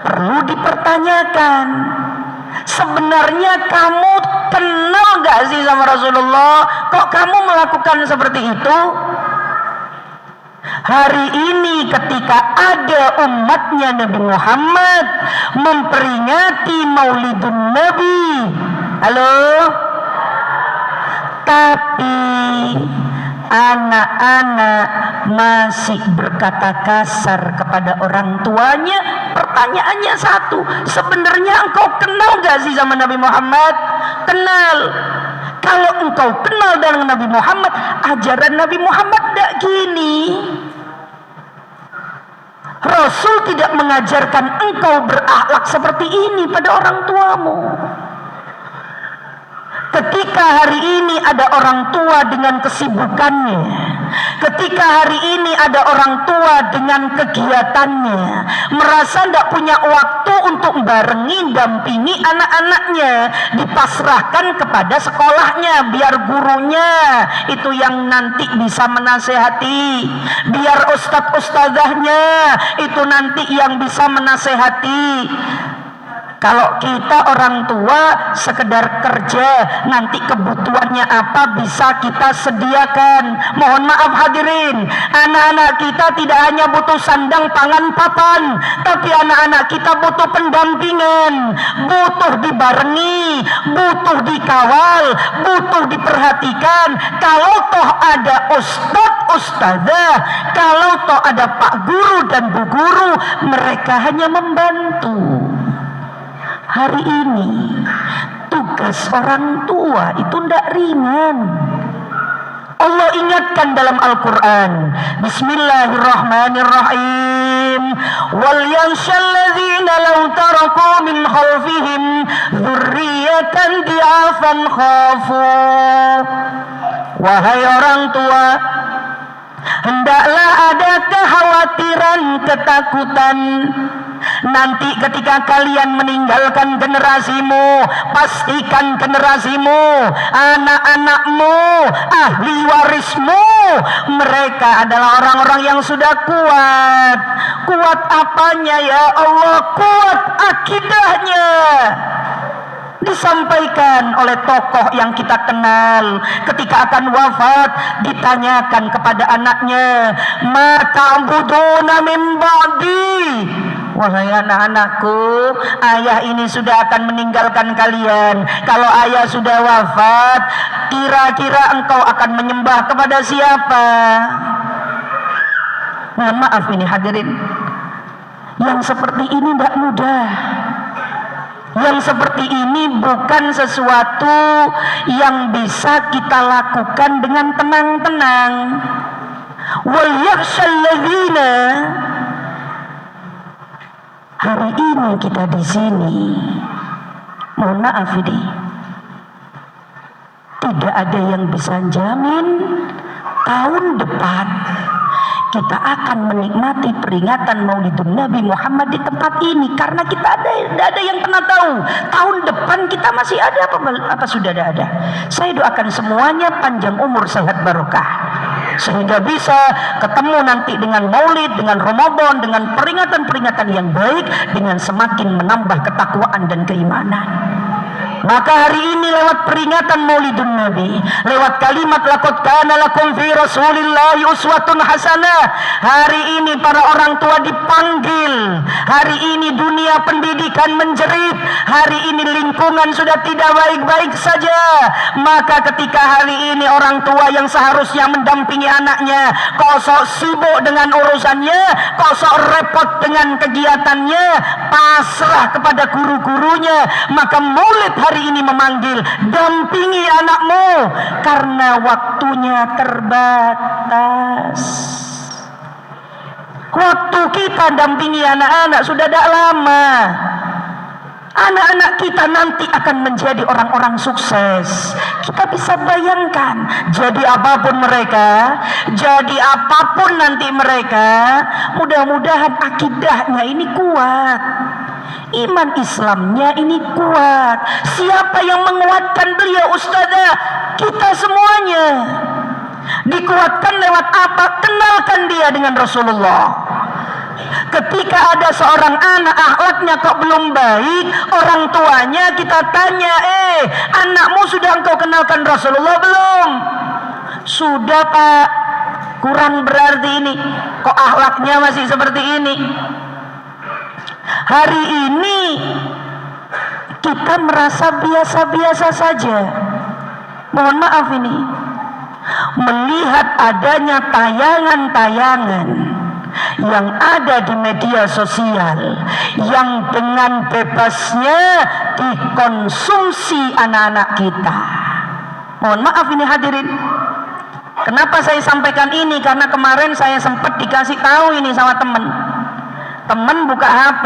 perlu dipertanyakan. Sebenarnya kamu kenal gak sih sama Rasulullah? Kok kamu melakukan seperti itu? Hari ini ketika ada umatnya Nabi Muhammad memperingati Maulidun Nabi, halo? Tapi anak-anak masih berkata kasar kepada orang tuanya. Pertanyaannya satu, sebenarnya engkau kenal gak sih sama Nabi Muhammad? Kenal. Kalau engkau kenal dengan Nabi Muhammad, ajaran Nabi Muhammad tidak gini. Rasul tidak mengajarkan engkau berakhlak seperti ini pada orang tuamu. Ketika hari ini ada orang tua dengan kesibukannya, ketika hari ini ada orang tua dengan kegiatannya, merasa tidak punya waktu untuk barengi, dampingi anak-anaknya, dipasrahkan kepada sekolahnya, biar gurunya itu yang nanti bisa menasehati, biar ustadz-ustadzahnya itu nanti yang bisa menasehati. Kalau kita orang tua sekedar kerja, nanti kebutuhannya apa bisa kita sediakan. Mohon maaf hadirin, anak-anak kita tidak hanya butuh sandang pangan papan, tapi anak-anak kita butuh pendampingan, butuh dibarengi, butuh dikawal, butuh diperhatikan. Kalau toh ada ustadzah, kalau toh ada pak guru dan bu guru, mereka hanya membantu. Hari ini tugas orang tua itu tidak ringan. Allah ingatkan dalam Al-Quran, Bismillahirrahmanirrahim, wal yanshal ladzina law taraku min khalfihim dzurriyyatan di'afan khafu. Wahai orang tua, hendaklah ada kekhawatiran, ketakutan. Nanti ketika kalian meninggalkan generasimu, pastikan generasimu, anak-anakmu, ahli warismu, mereka adalah orang-orang yang sudah kuat. Kuat apanya ya Allah? Kuat akidahnya. Disampaikan oleh tokoh yang kita kenal, ketika akan wafat ditanyakan kepada anaknya, ma ta'buduna min ba'di. Wahai anak-anakku, ayah ini sudah akan meninggalkan kalian. Kalau ayah sudah wafat, kira-kira engkau akan menyembah kepada siapa? Mohon maaf ini hadirin, yang seperti ini tidak mudah. Yang seperti ini bukan sesuatu yang bisa kita lakukan dengan tenang-tenang. Wal yakhshal ladzina. Hari ini kita di sini, mohon maaf ini, tidak ada yang bisa jamin tahun depan kita akan menikmati peringatan Maulidun Nabi Muhammad di tempat ini, karena kita tidak ada yang pernah tahu tahun depan kita masih ada apa sudah ada. Saya doakan semuanya panjang umur, sehat, barokah, sehingga bisa ketemu nanti dengan Maulid, dengan Ramadan, dengan peringatan-peringatan yang baik, dengan semakin menambah ketakwaan dan keimanan. Maka hari ini lewat peringatan Maulidun Nabi, lewat kalimat laqad kana lakum fi Rasulillahi uswatun hasanah, hari ini para orang tua dipanggil. Hari ini dunia pendidikan menjerit, hari ini lingkungan sudah tidak baik-baik saja. Maka ketika hari ini orang tua yang seharusnya mendampingi anaknya kok sok sibuk dengan urusannya, kok sok repot dengan kegiatannya, pasrah kepada guru-gurunya, maka Maulid hari ini memanggil, dampingi anakmu karena waktunya terbatas. Waktu kita dampingi anak-anak sudah tidak lama. Anak-anak kita nanti akan menjadi orang-orang sukses. Kita bisa bayangkan, jadi apapun mereka, jadi apapun nanti mereka, mudah-mudahan akidahnya ini kuat, iman Islamnya ini kuat. Siapa yang menguatkan beliau ustazah? Kita semuanya. Dikuatkan lewat apa? Kenalkan dia dengan Rasulullah. Ketika ada seorang anak akhlaknya kok belum baik, orang tuanya kita tanya, anakmu sudah engkau kenalkan Rasulullah belum? Sudah pak, kurang berarti ini, kok akhlaknya masih seperti ini. Hari ini kita merasa biasa-biasa saja. Mohon maaf ini, melihat adanya tayangan-tayangan yang ada di media sosial yang dengan bebasnya dikonsumsi anak-anak kita. Mohon maaf ini hadirin, kenapa saya sampaikan ini? Karena kemarin saya sempat dikasih tahu ini sama teman buka HP,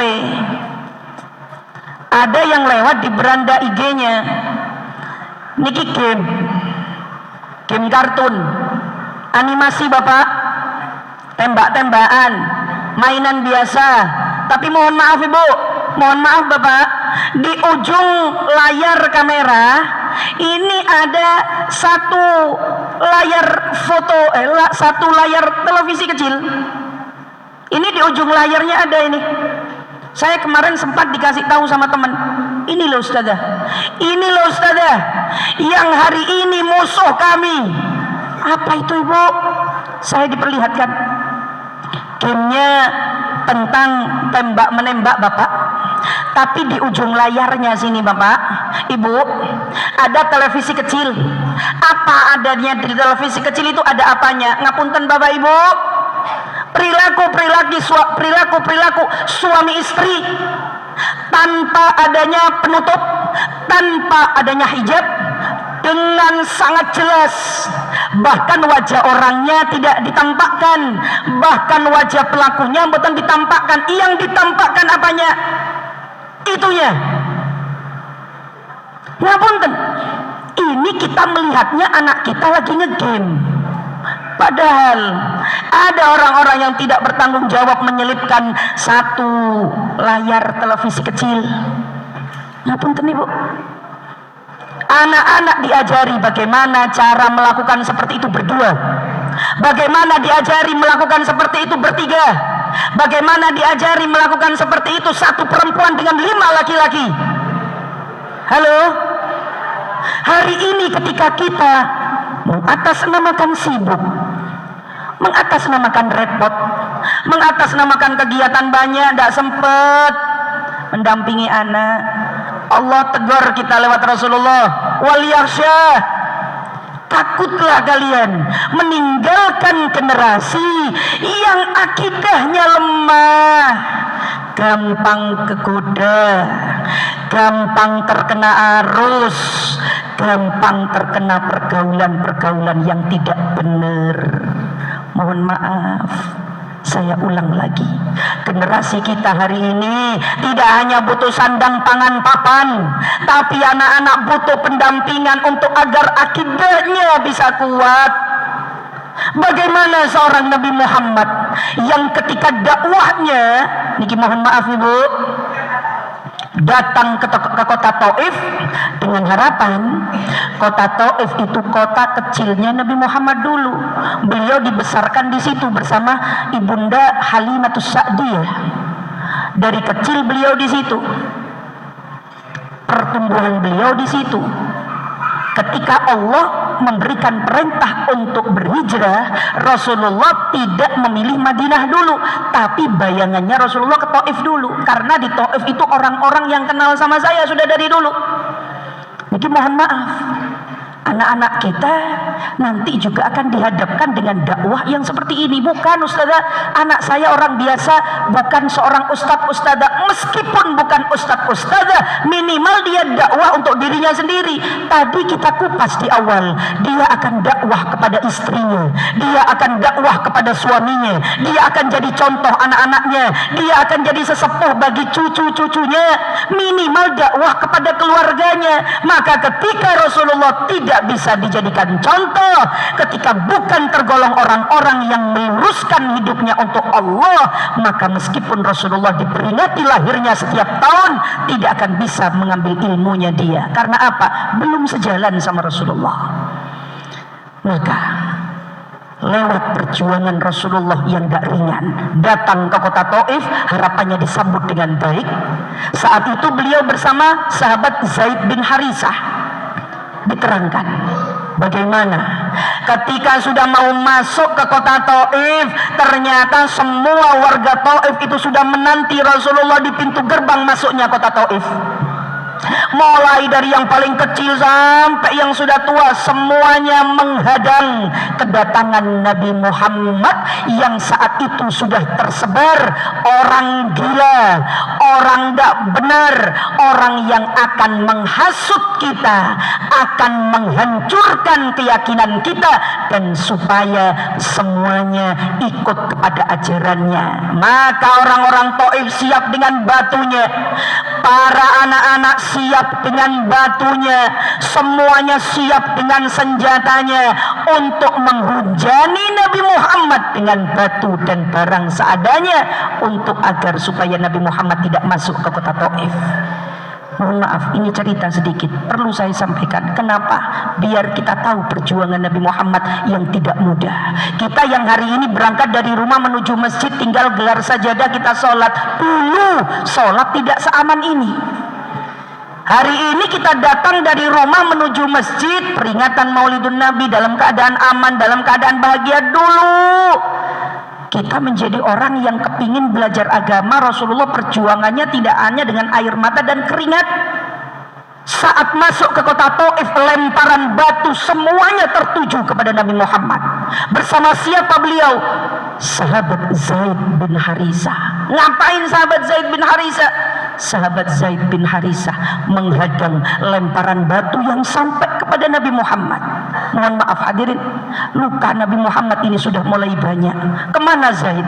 ada yang lewat di beranda IG-nya, niki game kartun, animasi bapak, tembak-tembakan, mainan biasa. Tapi mohon maaf ibu, mohon maaf bapak, di ujung layar kamera ini ada satu layar foto, satu layar televisi kecil. Ini di ujung layarnya ada ini Saya kemarin sempat dikasih tahu sama teman, ini loh ustazah, yang hari ini musuh kami. Apa itu ibu? Saya diperlihatkan gamenya tentang tembak menembak bapak, tapi di ujung layarnya sini bapak ibu ada televisi kecil. Apa adanya di televisi kecil itu? Ada apanya? Ngapunten bapak ibu, perilaku suami istri tanpa adanya penutup, tanpa adanya hijab, dengan sangat jelas. Bahkan wajah orangnya tidak ditampakkan, bahkan wajah pelakunya bukan ditampakkan. Yang ditampakkan apanya? Itunya. Ngapunten, ini kita melihatnya anak kita lagi ngegame, padahal ada orang-orang yang tidak bertanggung jawab menyelipkan satu layar televisi kecil. Ngapunten ibu, anak-anak diajari bagaimana cara melakukan seperti itu berdua, bagaimana diajari melakukan seperti itu bertiga, bagaimana diajari melakukan seperti itu satu perempuan dengan 5 laki-laki. Halo, hari ini ketika kita mengatasnamakan sibuk, mengatasnamakan repot, mengatasnamakan kegiatan banyak, tidak sempat mendampingi anak. Allah tegur kita lewat Rasulullah, wal yakhsha, takutlah kalian meninggalkan generasi yang akidahnya lemah, gampang kegoda, gampang terkena arus, gampang terkena pergaulan-pergaulan yang tidak benar. Mohon maaf, saya ulang lagi, generasi kita hari ini tidak hanya butuh sandang pangan papan, tapi anak-anak butuh pendampingan untuk agar akidahnya bisa kuat. Bagaimana seorang Nabi Muhammad yang ketika dakwahnya, niki mohon maaf ibu, datang ke kota Taif dengan harapan kota Taif itu kota kecilnya Nabi Muhammad dulu. Beliau dibesarkan di situ bersama ibunda Halimatus Sa'diyah. Dari kecil beliau di situ, pertumbuhan beliau di situ. Ketika Allah memberikan perintah untuk berhijrah, Rasulullah tidak memilih Madinah dulu, tapi bayangannya Rasulullah ke Taif dulu, karena di Taif itu orang-orang yang kenal sama saya sudah dari dulu. Jadi mohon maaf, anak-anak kita nanti juga akan dihadapkan dengan dakwah yang seperti ini. Bukan ustazah, anak saya orang biasa, bukan seorang ustadz-ustadzah. Meskipun bukan ustadz-ustadzah, minimal dia dakwah untuk dirinya sendiri. Tadi kita kupas di awal, dia akan dakwah kepada istrinya, dia akan dakwah kepada suaminya, dia akan jadi contoh anak-anaknya, dia akan jadi sesepuh bagi cucu-cucunya, minimal dakwah kepada keluarganya. Maka ketika Rasulullah tidak bisa dijadikan contoh, ketika bukan tergolong orang-orang yang meluruskan hidupnya untuk Allah, maka meskipun Rasulullah diperingati lahirnya setiap tahun, tidak akan bisa mengambil ilmunya dia. Karena apa? Belum sejalan sama Rasulullah. Maka lewat perjuangan Rasulullah yang gak ringan, datang ke kota Taif, harapannya disambut dengan baik. Saat itu beliau bersama sahabat Zaid bin Harisah. Diterangkan bagaimana ketika sudah mau masuk ke kota Taif, ternyata semua warga Taif itu sudah menanti Rasulullah di pintu gerbang masuknya kota Taif. Mulai dari yang paling kecil sampai yang sudah tua, semuanya menghadang kedatangan Nabi Muhammad yang saat itu sudah tersebar orang gila, orang tidak benar, orang yang akan menghasut kita, akan menghancurkan keyakinan kita, dan supaya semuanya ikut kepada ajarannya. Maka orang-orang Taif siap dengan batunya, para anak-anak siap dengan batunya, semuanya siap dengan senjatanya untuk menghujani Nabi Muhammad dengan batu dan barang seadanya, untuk agar supaya Nabi Muhammad tidak masuk ke kota Taif. Mohon maaf, ini cerita sedikit perlu saya sampaikan. Kenapa? Biar kita tahu perjuangan Nabi Muhammad yang tidak mudah. Kita yang hari ini berangkat dari rumah menuju masjid, tinggal gelar sajadah kita sholat. Dulu sholat tidak seaman ini. Hari ini kita datang dari rumah menuju masjid, peringatan Maulidun Nabi dalam keadaan aman, dalam keadaan bahagia. Dulu kita menjadi orang yang kepingin belajar agama. Rasulullah perjuangannya tidak hanya dengan air mata dan keringat. Saat masuk ke kota Taif, lemparan batu semuanya tertuju kepada Nabi Muhammad. Bersama siapa beliau? Sahabat Zaid bin Harisah. Ngapain sahabat Zaid bin Harisah? Sahabat Zaid bin Harisah menghadang lemparan batu yang sampai kepada Nabi Muhammad. Mohon maaf hadirin, luka Nabi Muhammad ini sudah mulai banyak. Kemana Zaid?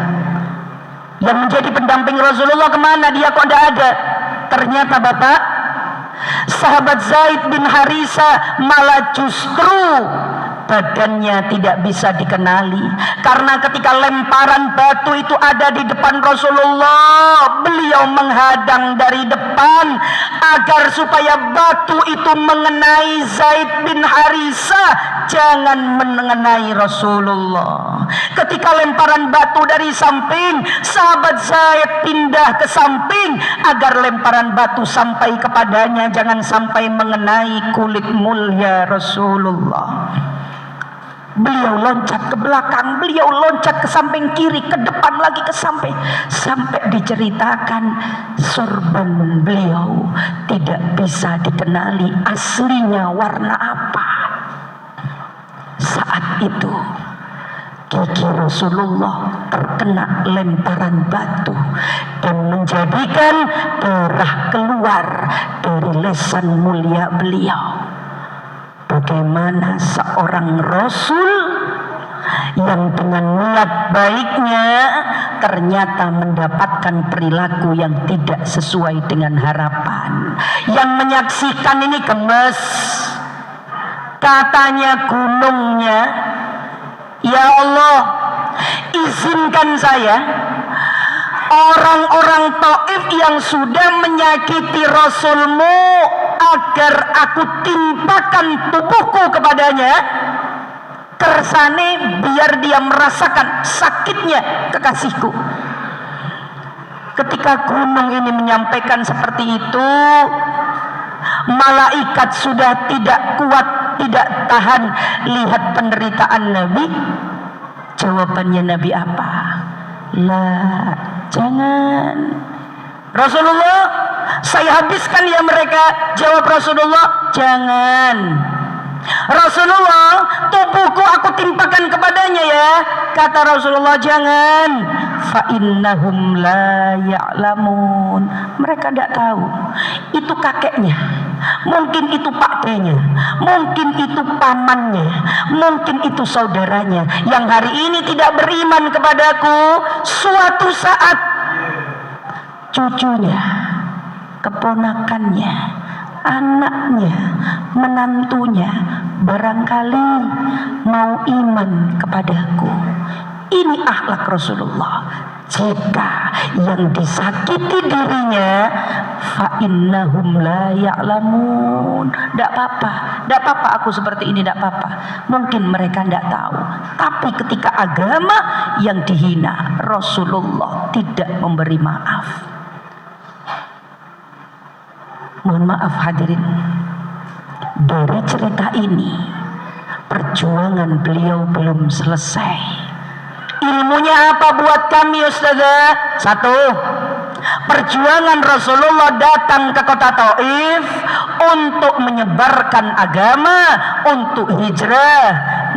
Yang menjadi pendamping Rasulullah kemana? Dia kok tidak ada? Ternyata Bapak, sahabat Zaid bin Harisah malah justru badannya tidak bisa dikenali, karena ketika lemparan batu itu ada di depan Rasulullah, beliau menghadang dari depan agar supaya batu itu mengenai Zaid bin Harisah, jangan mengenai Rasulullah. Ketika lemparan batu dari samping, sahabat Zaid pindah ke samping agar lemparan batu sampai kepadanya, jangan sampai mengenai kulit mulia Rasulullah. Beliau loncat ke belakang, beliau loncat ke samping kiri, ke depan lagi, ke samping, sampai diceritakan sorban beliau tidak bisa dikenali aslinya warna apa. Saat itu gigi Rasulullah terkena lemparan batu dan menjadikan darah keluar dari lesan mulia beliau. Bagaimana seorang Rasul yang dengan niat baiknya ternyata mendapatkan perilaku yang tidak sesuai dengan harapan. Yang menyaksikan ini gemes. Katanya gunungnya, ya Allah, izinkan saya, orang-orang Taif yang sudah menyakiti Rasulmu, agar aku timpakan tubuhku kepadanya, kersane biar dia merasakan sakitnya kekasihku. Ketika gunung ini menyampaikan seperti itu, malaikat sudah tidak kuat, tidak tahan lihat penderitaan Nabi. Jawabannya Nabi apa? Lah, jangan Rasulullah, saya habiskan ya mereka. Jawab Rasulullah, jangan. Rasulullah, tubuhku aku timpakan kepadanya ya. Kata Rasulullah, jangan. Fa innahum la ya'lamun. Mereka tidak tahu. Itu kakeknya, mungkin itu pakdenya, mungkin itu pamannya, mungkin itu saudaranya yang hari ini tidak beriman kepadaku. Suatu saat cucunya, keponakannya, anaknya, menantunya barangkali mau iman kepadaku. Ini akhlak Rasulullah. Jika yang disakiti dirinya, fa innahum la ya'lamun. Tidak apa-apa, tidak apa-apa aku seperti ini, tidak apa-apa. Mungkin mereka tidak tahu. Tapi ketika agama yang dihina, Rasulullah tidak memberi maaf. Mohon maaf hadirin, dari cerita ini perjuangan beliau belum selesai. Ilmunya apa buat kami Ustazah? Satu, perjuangan Rasulullah datang ke kota Taif untuk menyebarkan agama, untuk hijrah.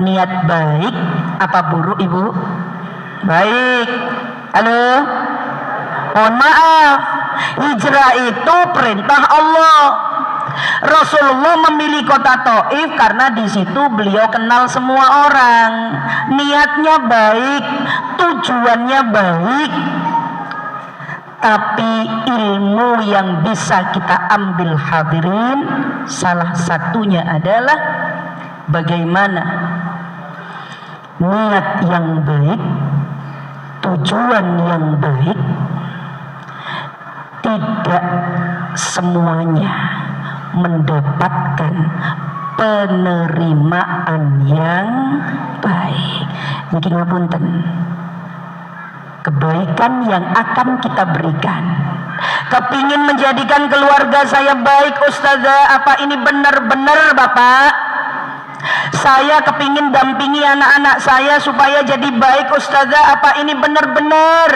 Niat baik apa buruk ibu? Baik. Halo? Mohon maaf, hijrah itu perintah Allah. Rasulullah memilih kota Taif karena di situ beliau kenal semua orang. Niatnya baik, tujuannya baik. Tapi ilmu yang bisa kita ambil hadirin, salah satunya adalah bagaimana niat yang baik, tujuan yang baik tidak semuanya mendapatkan penerimaan yang baik. Niki ngapunten, kebaikan yang akan kita berikan. Kepingin menjadikan keluarga saya baik, Ustazah, apa ini benar-benar Bapak? Saya kepingin dampingi anak-anak saya supaya jadi baik, Ustazah, apa ini benar-benar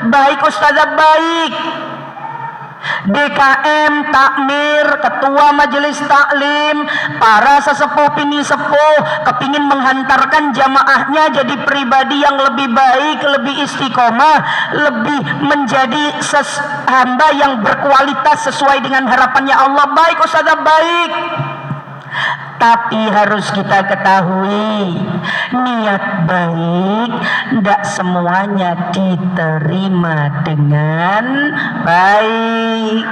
baik, Ustazah? Baik. DKM, takmir, ketua majelis taklim, para sesepuh pini sepuh kepingin menghantarkan jamaahnya jadi pribadi yang lebih baik, lebih istiqomah, lebih menjadi hamba yang berkualitas sesuai dengan harapannya Allah. Baik, Ustazah, baik. Tapi harus kita ketahui, niat baik tidak semuanya diterima dengan baik.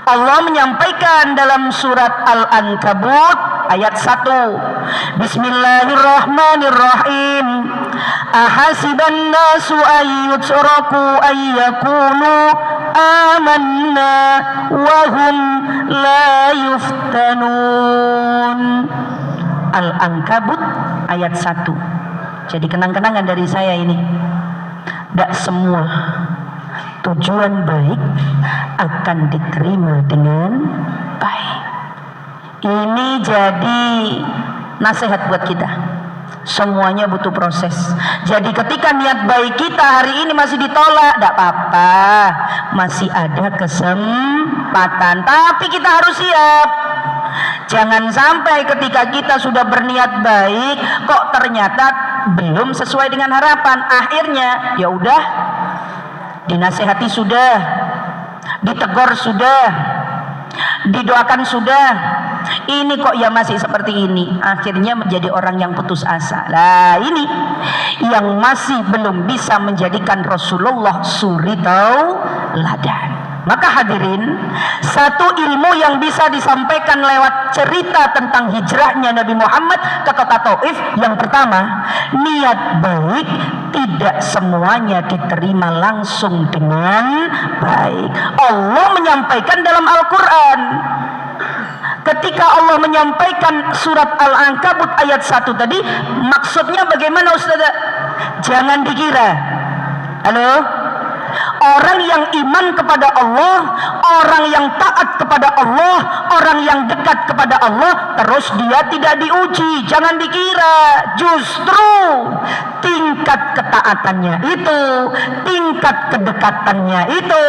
Allah menyampaikan dalam surat Al-Ankabut ayat 1, Bismillahirrahmanirrahim. Ahasiban nasu ayyutraku ayyakunu amanna wahum la yuftanun. Al-Ankabut ayat 1. Jadi kenang-kenangan dari saya ini. Tidak semua tujuan baik akan diterima dengan baik. Ini jadi nasihat buat kita. Semuanya butuh proses. Jadi ketika niat baik kita hari ini masih ditolak, tidak apa-apa, masih ada kesempatan. Tapi kita harus siap. Jangan sampai ketika kita sudah berniat baik, kok ternyata belum sesuai dengan harapan. Akhirnya ya udah, dinasehati sudah, ditegur sudah, didoakan sudah, ini kok ya masih seperti ini. Akhirnya menjadi orang yang putus asa. Lah ini yang masih belum bisa menjadikan Rasulullah suri tauladan. Maka hadirin, satu ilmu yang bisa disampaikan lewat cerita tentang hijrahnya Nabi Muhammad ke kota Taif, yang pertama, niat baik tidak semuanya diterima langsung dengan baik. Allah menyampaikan dalam Al-Quran, ketika Allah menyampaikan surat Al-Ankabut ayat 1 tadi, maksudnya bagaimana, Ustazah? Jangan dikira, halo, orang yang iman kepada Allah, orang yang taat kepada Allah, orang yang dekat kepada Allah, terus dia tidak diuji. Jangan dikira, justru tingkat ketaatannya itu, tingkat kedekatannya itu,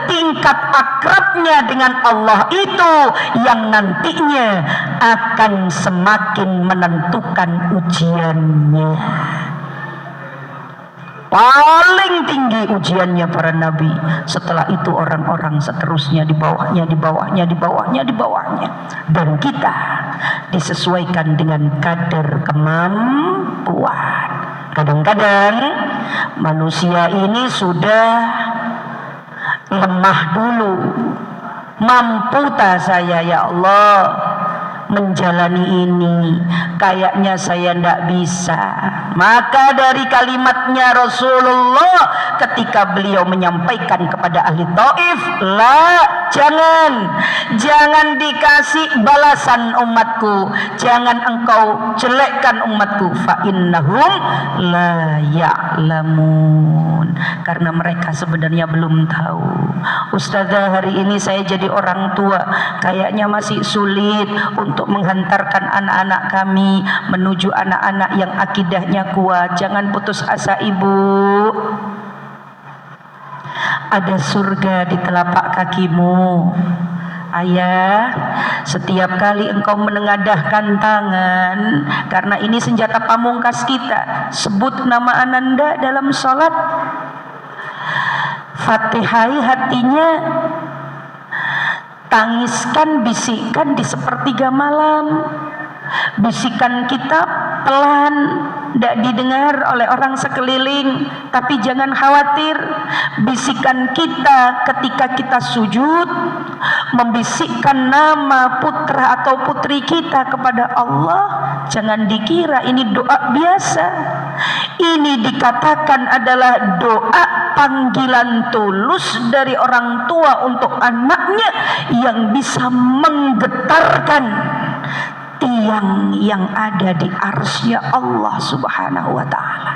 tingkat akrabnya dengan Allah itu yang nantinya akan semakin menentukan ujiannya. Paling tinggi ujiannya para nabi. Setelah itu orang-orang seterusnya di bawahnya, di bawahnya, di bawahnya, di bawahnya. Dan kita disesuaikan dengan kadar kemampuan. Kadang-kadang manusia ini sudah lemah dulu. Mampu tak saya ya Allah menjalani ini? Kayaknya saya tidak bisa. Maka dari kalimatnya Rasulullah ketika beliau menyampaikan kepada ahli Taif, jangan dikasih balasan umatku, jangan engkau jelekkan umatku, fa innahum la ya'lamun, karena mereka sebenarnya belum tahu. Ustazah, hari ini saya jadi orang tua, kayaknya masih sulit untuk menghantarkan anak-anak kami menuju anak-anak yang akidahnya kuat. Jangan putus asa, ibu. Ada surga di telapak kakimu. Ayah, setiap kali engkau menengadahkan tangan, karena ini senjata pamungkas kita, sebut nama Ananda dalam sholat, fatihai hatinya, tangiskan, bisikan di sepertiga malam. Bisikan kita pelan, tidak didengar oleh orang sekeliling, tapi jangan khawatir. Bisikan kita ketika kita sujud, membisikkan nama putra atau putri kita kepada Allah, jangan dikira ini doa biasa. Ini dikatakan adalah doa panggilan tulus dari orang tua untuk anaknya yang bisa menggetarkan tiang yang ada di arsy Allah Subhanahu wa ta'ala.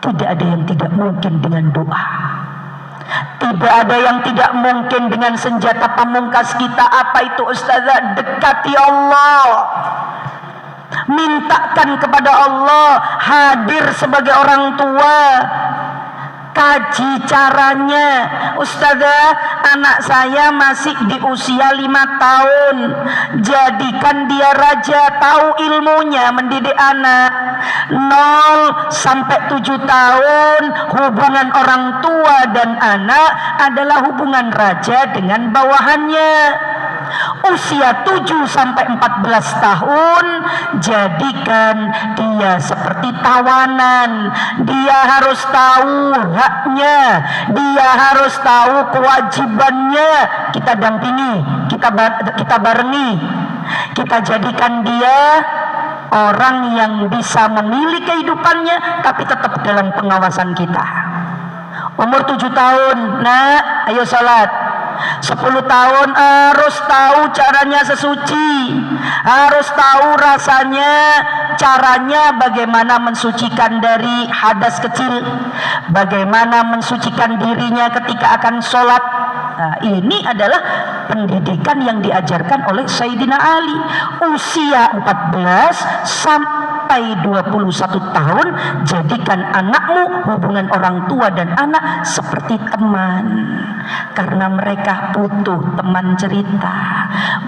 Tidak ada yang tidak mungkin dengan doa. Tidak ada yang tidak mungkin dengan senjata pamungkas kita. Apa itu ustazah? Dekati Allah, mintakan kepada Allah, hadir sebagai orang tua, kaji caranya. Ustazah, anak saya masih di usia 5 tahun, jadikan dia raja, tahu ilmunya mendidik anak. 0 sampai 7 tahun hubungan orang tua dan anak adalah hubungan raja dengan bawahannya. Usia 7 sampai 14 tahun jadikan dia seperti tawanan. Dia harus tahu haknya, dia harus tahu kewajibannya. Kita dampingi, kita barengi, kita jadikan dia orang yang bisa memilih kehidupannya tapi tetap dalam pengawasan kita. Umur 7 tahun, nak, ayo salat. 10 tahun harus tahu caranya sesuci, harus tahu rasanya, caranya bagaimana mensucikan dari hadas kecil, bagaimana mensucikan dirinya ketika akan sholat. Nah, ini adalah pendidikan yang diajarkan oleh Sayyidina Ali. Usia 14 sampai 21 tahun, jadikan anakmu hubungan orang tua dan anak seperti teman. Karena mereka butuh teman cerita,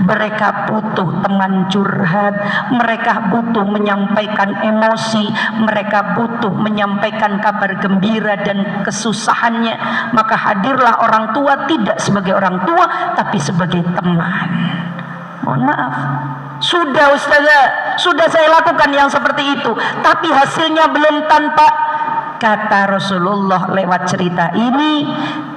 mereka butuh teman curhat, mereka butuh menyampaikan emosi, mereka butuh menyampaikan kabar gembira dan kesusahannya. Maka hadirlah orang tua tidak sebagai orang tua tapi sebagai teman. Mohon maaf, sudah ustazah, sudah saya lakukan yang seperti itu, tapi hasilnya belum tanpa. Kata Rasulullah lewat cerita ini,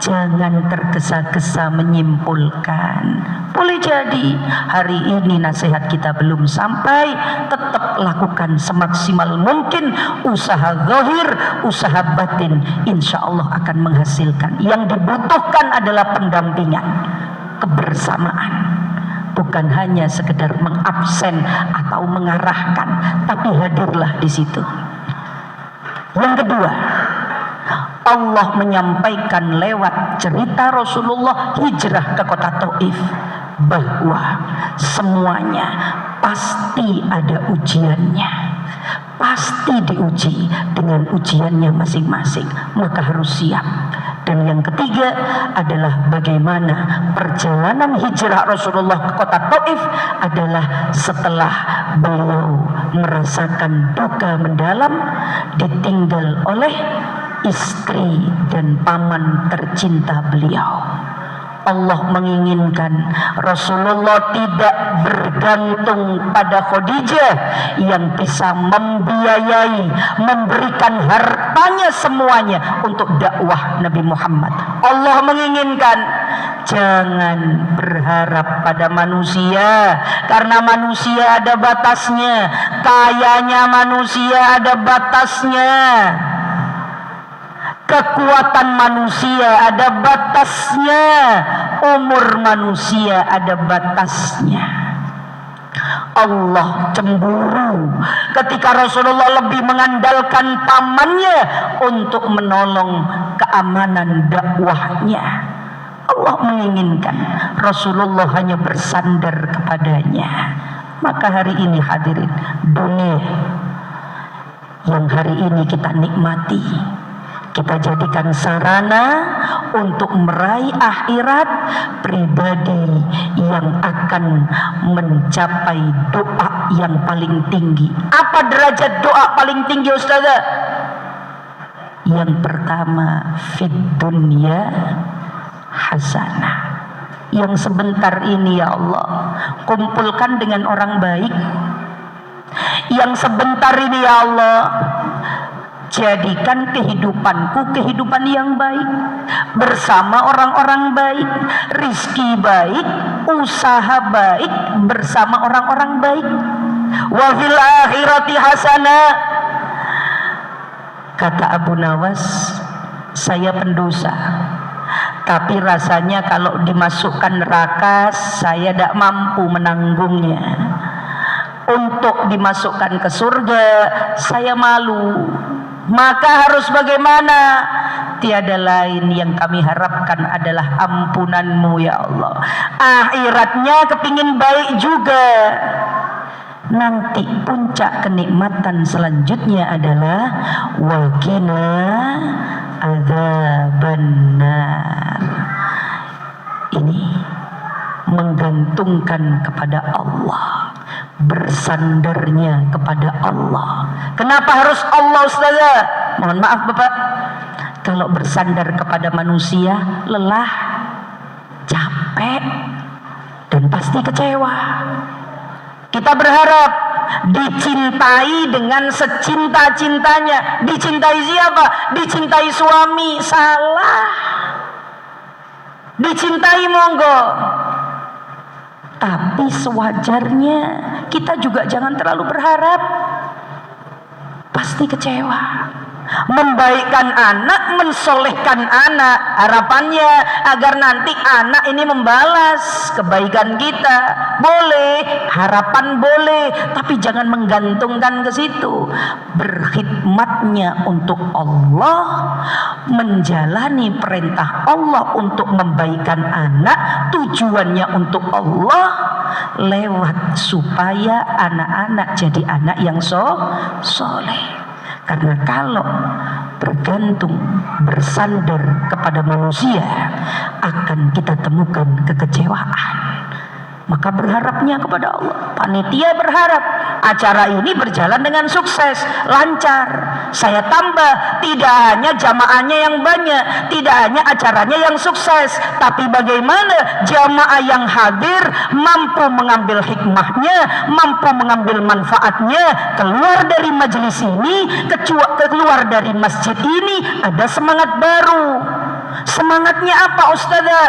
jangan tergesa-gesa menyimpulkan. Boleh jadi hari ini nasihat kita belum sampai, tetap lakukan semaksimal mungkin. Usaha zahir, usaha batin, insya Allah akan menghasilkan. Yang dibutuhkan adalah pendampingan, kebersamaan. Bukan hanya sekedar mengabsen atau mengarahkan, tapi hadirlah di situ. Yang kedua, Allah menyampaikan lewat cerita Rasulullah hijrah ke kota Taif bahwa semuanya pasti ada ujiannya, pasti diuji dengan ujiannya masing-masing, maka harus siap. Dan yang ketiga adalah bagaimana perjalanan hijrah Rasulullah ke kota Taif adalah setelah beliau merasakan duka mendalam, ditinggal oleh istri dan paman tercinta beliau. Allah menginginkan Rasulullah tidak bergantung pada Khadijah yang bisa membiayai, memberikan hartanya semuanya untuk dakwah Nabi Muhammad. Allah menginginkan jangan berharap pada manusia, karena manusia ada batasnya, kayanya manusia ada batasnya, kekuatan manusia ada batasnya, umur manusia ada batasnya. Allah cemburu ketika Rasulullah lebih mengandalkan pamannya untuk menolong keamanan dakwahnya. Allah menginginkan Rasulullah hanya bersandar kepadanya. Maka hari ini hadirin, dunia yang hari ini kita nikmati, kita jadikan sarana untuk meraih akhirat pribadi yang akan mencapai doa yang paling tinggi. Apa derajat doa paling tinggi ustazah? Yang pertama, fid dunya hasanah. Yang sebentar ini ya Allah, kumpulkan dengan orang baik. Yang sebentar ini ya Allah, jadikan kehidupanku kehidupan yang baik, bersama orang-orang baik, rizki baik, usaha baik, bersama orang-orang baik. Wa fil akhirati hasanah. Kata Abu Nawas, saya pendosa. Tapi rasanya kalau dimasukkan neraka saya tidak mampu menanggungnya. Untuk dimasukkan ke surga saya malu. Maka harus bagaimana? Tiada lain yang kami harapkan adalah ampunanmu ya Allah. Akhiratnya kepingin baik juga. Nanti puncak kenikmatan selanjutnya adalah waqina adzabannar. Ini menggantungkan kepada Allah, bersandarnya kepada Allah. Kenapa harus Allah, Ustazah? Mohon maaf Bapak, kalau bersandar kepada manusia lelah, capek, dan pasti kecewa. Kita berharap dicintai dengan secinta-cintanya. Dicintai siapa? Dicintai suami. Salah. Dicintai monggo, tapi sewajarnya kita juga jangan terlalu berharap. Pasti kecewa. Membaikkan anak, mensolehkan anak, harapannya agar nanti anak ini membalas kebaikan kita. Boleh, harapan boleh, tapi jangan menggantungkan ke situ. Berkhidmatnya untuk Allah, menjalani perintah Allah untuk membaikkan anak, tujuannya untuk Allah, lewat supaya anak-anak jadi anak yang soleh. Karena kalau bergantung, bersandar kepada manusia, akan kita temukan kekecewaan. Maka berharapnya kepada Allah. Panitia berharap acara ini berjalan dengan sukses, lancar. Saya tambah, tidak hanya jamaahnya yang banyak, tidak hanya acaranya yang sukses, tapi bagaimana jamaah yang hadir mampu mengambil hikmahnya, mampu mengambil manfaatnya, keluar dari majelis ini, keluar dari masjid ini ada semangat baru. Semangatnya apa Ustazah?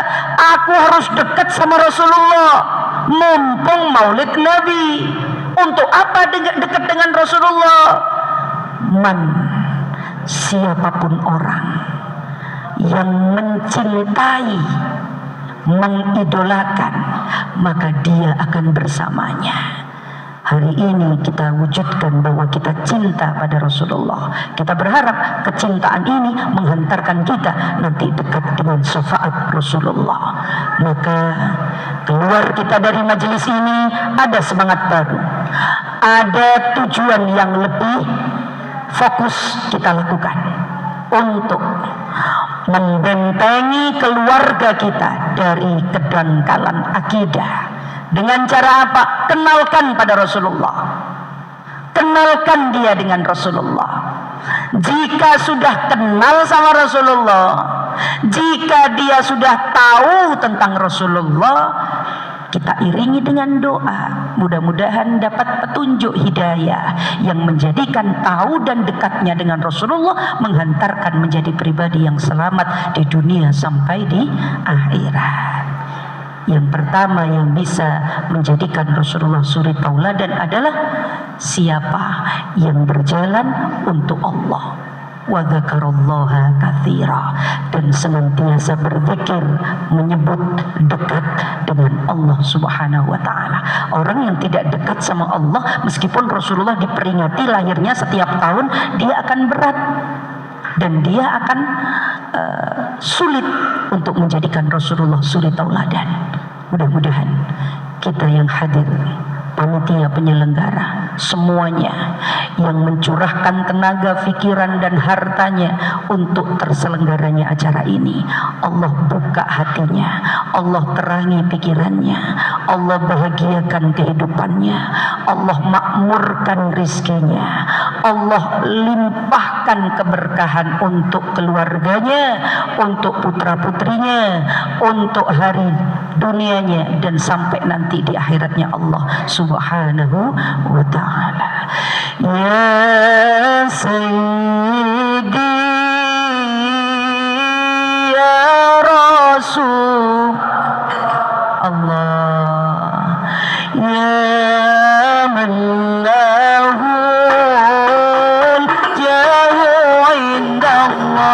Aku harus dekat sama Rasulullah, mumpung maulid Nabi. Untuk apa dekat dengan Rasulullah? Siapapun orang yang mencintai, mengidolakan, maka dia akan bersamanya. Hari ini kita wujudkan bahwa kita cinta pada Rasulullah. Kita berharap kecintaan ini menghantarkan kita nanti dekat dengan syafaat Rasulullah. Maka keluar kita dari majelis ini ada semangat baru, ada tujuan yang lebih fokus kita lakukan untuk membentengi keluarga kita dari kedangkalan akidah. Dengan cara apa? Kenalkan pada Rasulullah. Kenalkan dia dengan Rasulullah. Jika sudah kenal sama Rasulullah, jika dia sudah tahu tentang Rasulullah, kita iringi dengan doa. Mudah-mudahan dapat petunjuk hidayah yang menjadikan tahu dan dekatnya dengan Rasulullah menghantarkan menjadi pribadi yang selamat di dunia sampai di akhirat. Yang pertama yang bisa menjadikan Rasulullah suri tauladan adalah siapa yang berjalan untuk Allah, wa dzakarallaha katsira, dan senantiasa berzikir, menyebut dekat dengan Allah Subhanahu wa taala. Orang yang tidak dekat sama Allah, meskipun Rasulullah diperingati lahirnya setiap tahun, dia akan berat dan dia akan sulit untuk menjadikan Rasulullah suri tauladan. Mudah-mudahan kita yang hadir, panitia penyelenggara, semuanya yang mencurahkan tenaga, pikiran dan hartanya untuk terselenggaranya acara ini, Allah buka hatinya, Allah terangi pikirannya, Allah bahagiakan kehidupannya, Allah makmurkan rizkinya, Allah limpahkan keberkahan untuk keluarganya, untuk putra putrinya, untuk hari dunianya, dan sampai nanti di akhiratnya Allah Subhanahu wa ta'ala. Ya Sayyidi ya Rasul Allah, ya man lahul jahu indallah,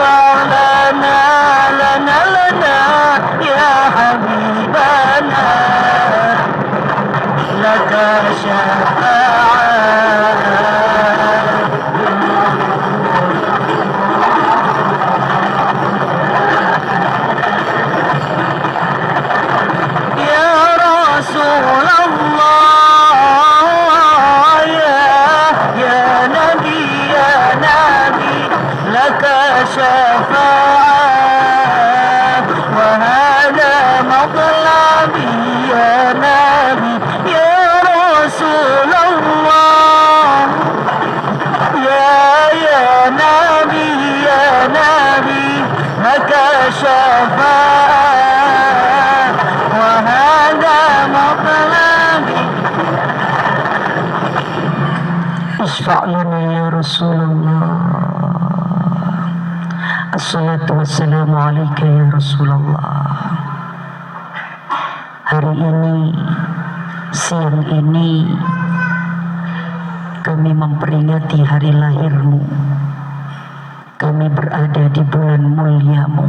lana lana lana ya habibana laka syafa'at ya Rasulullah ya Nabi laka syafa'at wa hada matlabi ya Nabi ya Rasulullah ya Nabi laka syafa'at wa hada matlabi isfa' lana ya Rasulullah. Assalatu wassalamu alaika ya Rasulullah. Hari ini, siang ini, kami memperingati hari lahirmu. Kami berada di bulan muliamu.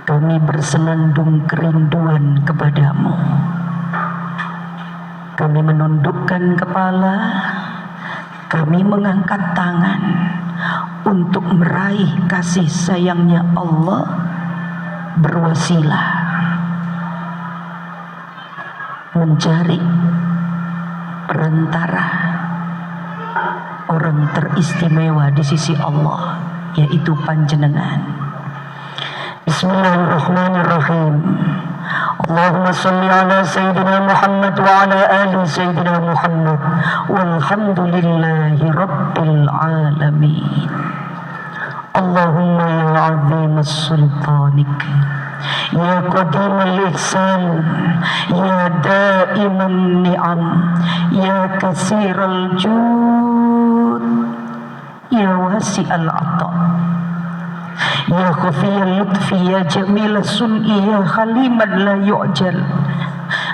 Kami bersenandung kerinduan kepadamu. Kami menundukkan kepala, kami mengangkat tangan untuk meraih kasih sayangnya Allah, berwasilah mencari perantara orang teristimewa di sisi Allah, yaitu panjenengan. Bismillahirrahmanirrahim. Allahumma salli ala Sayyidina Muhammad wa ala ali Sayyidina Muhammad walhamdulillahi Rabbil alamin. Allahumma ya azim sultanik ya qadim al-ihsan ya daiman ni'am ya kasir al-jud ya wasi al-ata ya khafiyal lutfi ya jamil sun'i ya khaliman la yu'jal.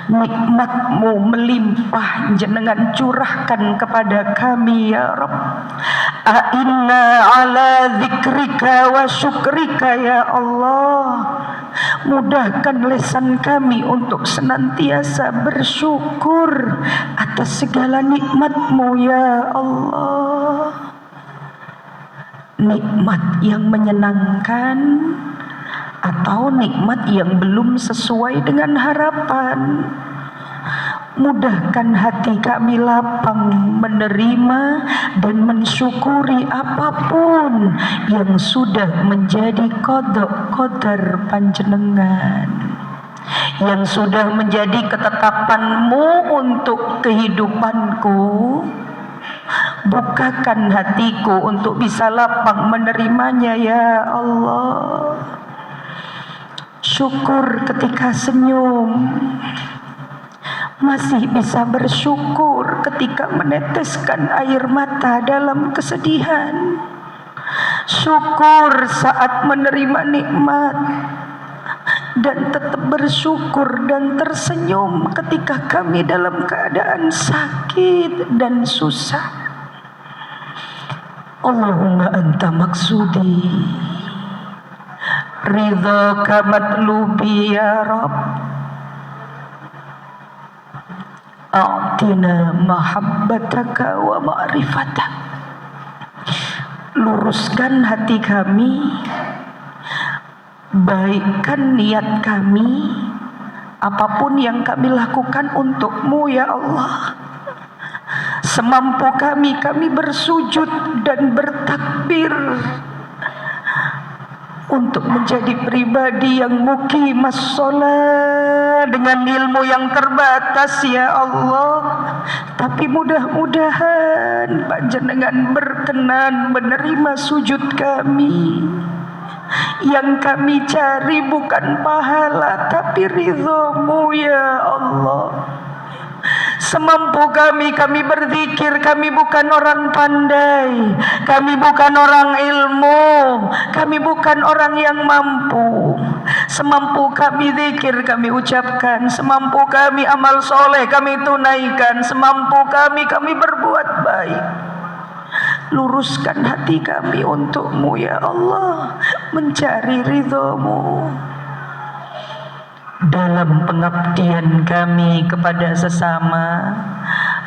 Nikmatmu melimpah jenengan curahkan kepada kami ya Rabb. A'inna ala zikrika wa syukrika ya Allah. Mudahkan lisan kami untuk senantiasa bersyukur atas segala nikmat-Mu ya Allah. Nikmat yang menyenangkan atau nikmat yang belum sesuai dengan harapan. Mudahkan hati kami lapang menerima dan mensyukuri apapun yang sudah menjadi qadar panjenengan, yang sudah menjadi ketetapan-Mu untuk kehidupanku. Bukakan hatiku untuk bisa lapang menerimanya ya Allah. Syukur ketika senyum, masih bisa bersyukur ketika meneteskan air mata dalam kesedihan. Syukur saat menerima nikmat, dan tetap bersyukur dan tersenyum ketika kami dalam keadaan sakit dan susah. Allahumma anta maksudi, ridhaka matlubi ya Rabb. A'tina mahabbataka wa ma'rifatak. Luruskan hati kami, baikkan niat kami, apapun yang kami lakukan untuk-Mu ya Allah. Semampu kami bersujud dan bertakbir untuk menjadi pribadi yang muqimas shalah dengan ilmu yang terbatas ya Allah. Tapi mudah-mudahan Panjenengan berkenan menerima sujud kami. Yang kami cari bukan pahala tapi ridho-Mu ya Allah. Semampu kami berzikir, kami bukan orang pandai, kami bukan orang ilmu, kami bukan orang yang mampu. Semampu kami zikir kami ucapkan, semampu kami amal soleh kami tunaikan, semampu kami berbuat baik. Luruskan hati kami untuk-Mu ya Allah, mencari ridho-Mu. Dalam pengabdian kami kepada sesama,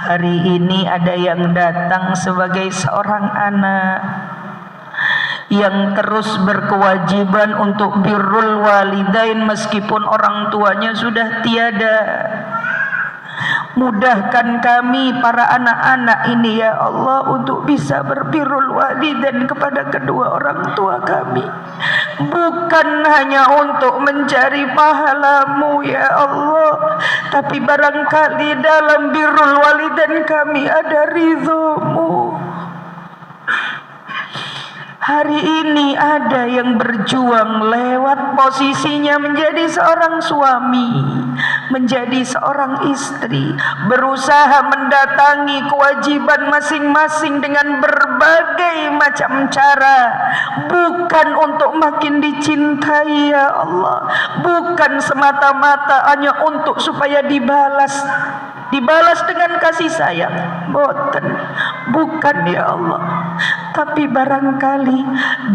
hari ini ada yang datang sebagai seorang anak yang terus berkewajiban untuk birrul walidain meskipun orang tuanya sudah tiada. Mudahkan kami para anak-anak ini ya Allah untuk bisa berbirrul walidain kepada kedua orang tua kami, bukan hanya untuk mencari pahala-Mu ya Allah, tapi barangkali dalam birrul walidain kami ada ridho-Mu. Hari ini ada yang berjuang lewat posisinya menjadi seorang suami, menjadi seorang istri, berusaha mendatangi kewajiban masing-masing dengan berbagai macam cara, bukan untuk makin dicintai ya Allah, bukan semata-mata hanya untuk supaya dibalas dengan kasih sayang, bukan ya Allah, tapi barangkali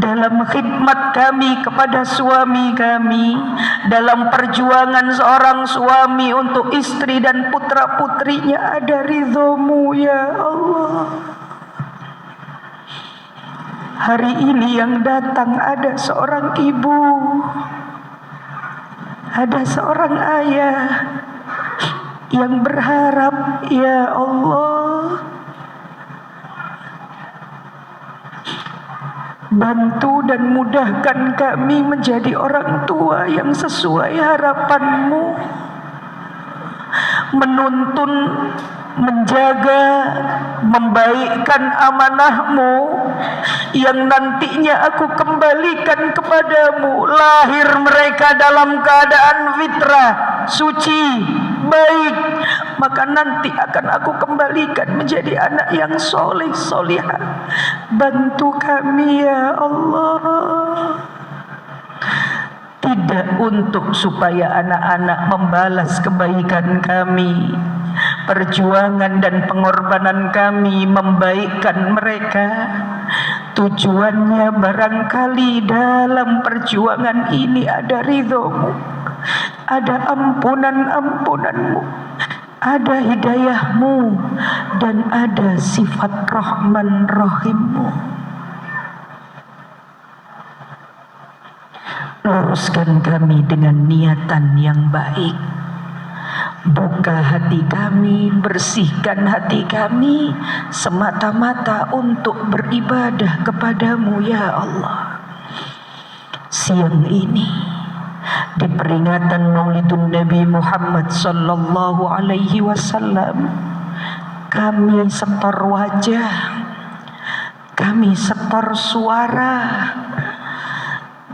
dalam khidmat kami kepada suami kami, dalam perjuangan seorang suami untuk istri dan putra putrinya ada ridho-Mu ya Allah. Hari ini yang datang ada seorang ibu, ada seorang ayah yang berharap ya Allah, bantu dan mudahkan kami menjadi orang tua yang sesuai harapan-Mu, menuntun, menjaga, membaikkan amanah-Mu yang nantinya aku kembalikan kepadamu. Lahir mereka dalam keadaan fitrah, suci, baik, maka nanti akan aku kembalikan menjadi anak yang soleh solihah. Bantu kami ya Allah, tidak untuk supaya anak-anak membalas kebaikan kami, perjuangan dan pengorbanan kami membaikkan mereka. Tujuannya barangkali dalam perjuangan ini ada ridho-Mu, ada ampunan-ampunan-Mu, ada hidayah-Mu, dan ada sifat Rahman Rahim-Mu. Luruskan kami dengan niatan yang baik. Buka hati kami, bersihkan hati kami semata-mata untuk beribadah kepadamu ya Allah. Siang ini di peringatan Maulidun Nabi Muhammad sallallahu alaihi wasallam, kami setor wajah, kami setor suara.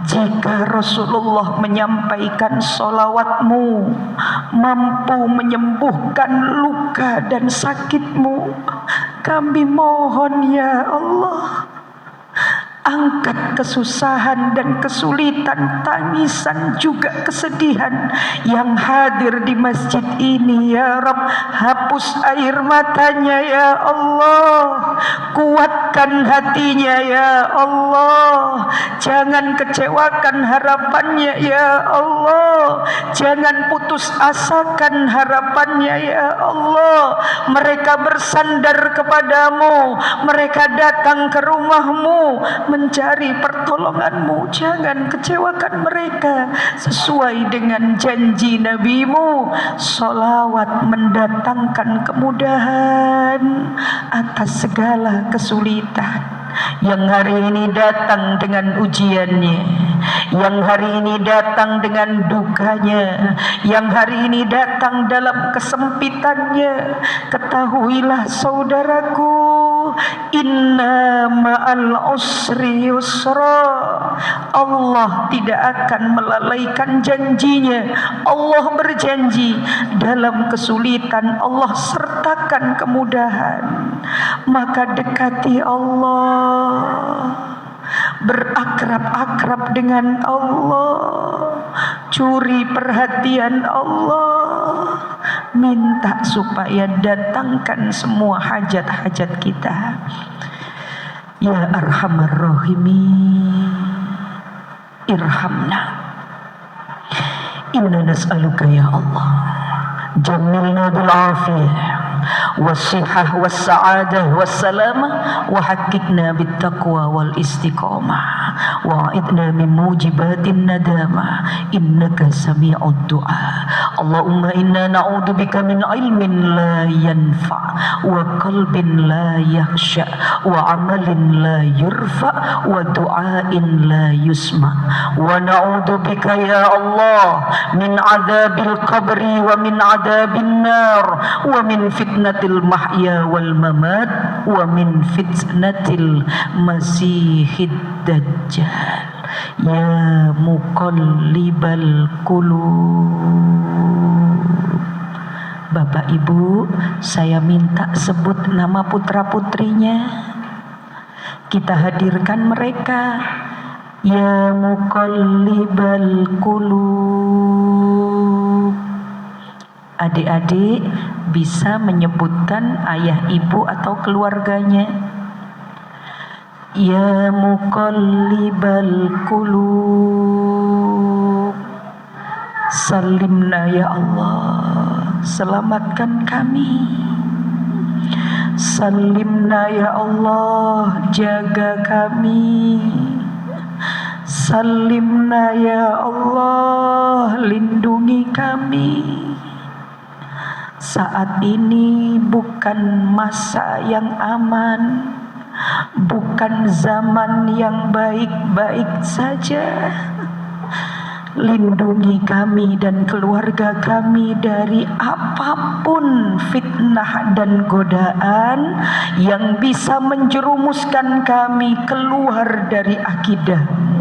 Jika Rasulullah menyampaikan sholawat-Mu mampu menyembuhkan luka dan sakit-Mu, kami mohon ya Allah, angkat kesusahan dan kesulitan, tangisan juga kesedihan yang hadir di masjid ini ya Rabb. Hapus air matanya ya Allah, kuatkan hatinya ya Allah, jangan kecewakan harapannya ya Allah, jangan putus asakan harapannya ya Allah. Mereka bersandar kepadamu, mereka datang ke rumahmu mencari pertolongan-Mu, jangan kecewakan mereka. Sesuai dengan janji Nabi-Mu, sholawat mendatangkan kemudahan atas segala kesulitan. Yang hari ini datang dengan ujiannya, yang hari ini datang dengan dukanya, yang hari ini datang dalam kesempitannya, ketahuilah saudaraku, inna ma'al usri yusra. Allah tidak akan melalaikan janjinya. Allah berjanji dalam kesulitan Allah sertakan kemudahan. Maka dekati Allah, berakrab-akrab dengan Allah, curi perhatian Allah, minta supaya datangkan semua hajat-hajat kita. Ya Arhamar Rahimin, irhamna. Inna nas'aluka ya Allah jamilna bil afiyah was-sihah was-sa'adah was-salamah wa haqiqna bit taqwa wal istiqamah wa a'idna min mujibatin nadamah innaka sami'ud du'a. Allahumma inna na'udzubika min ilmin la yanfa' wa qalbin la yakhsha wa amalin la yurfa wa du'ain la yusma wa na'udzubika ya Allah min adzabil qabri wa min adzabin nar wa min fitnatil mahya wal mamat wa min fitnatil masihid dajjal. Ya muqallibal qulub. Bapak Ibu, saya minta sebut nama putra-putrinya. Kita hadirkan mereka. Ya muqallibal qulub. Adik-adik bisa menyebutkan ayah ibu atau keluarganya. Ya muqallibal qulub, salimna ya Allah, selamatkan kami. Salimna ya Allah, jaga kami. Salimna ya Allah, lindungi kami. Saat ini bukan masa yang aman, bukan zaman yang baik-baik saja. Lindungi kami dan keluarga kami dari apapun fitnah dan godaan yang bisa menjerumuskan kami keluar dari akidah-Mu,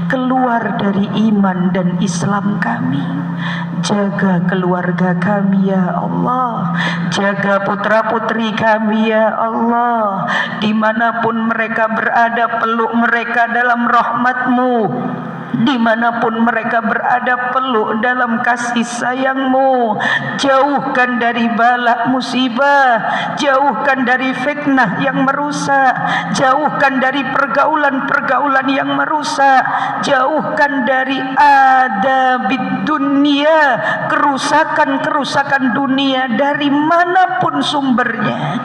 keluar dari iman dan Islam kami. Jaga keluarga kami ya Allah, jaga putra-putri kami ya Allah. Dimanapun mereka berada, peluk mereka dalam rahmat-Mu. Dimanapun mereka berada, peluk dalam kasih sayang-Mu. Jauhkan dari bala musibah, jauhkan dari fitnah yang merusak, jauhkan dari pergaulan-pergaulan yang merusak, jauhkan dari adabid dunia, kerusakan-kerusakan dunia dari manapun sumbernya.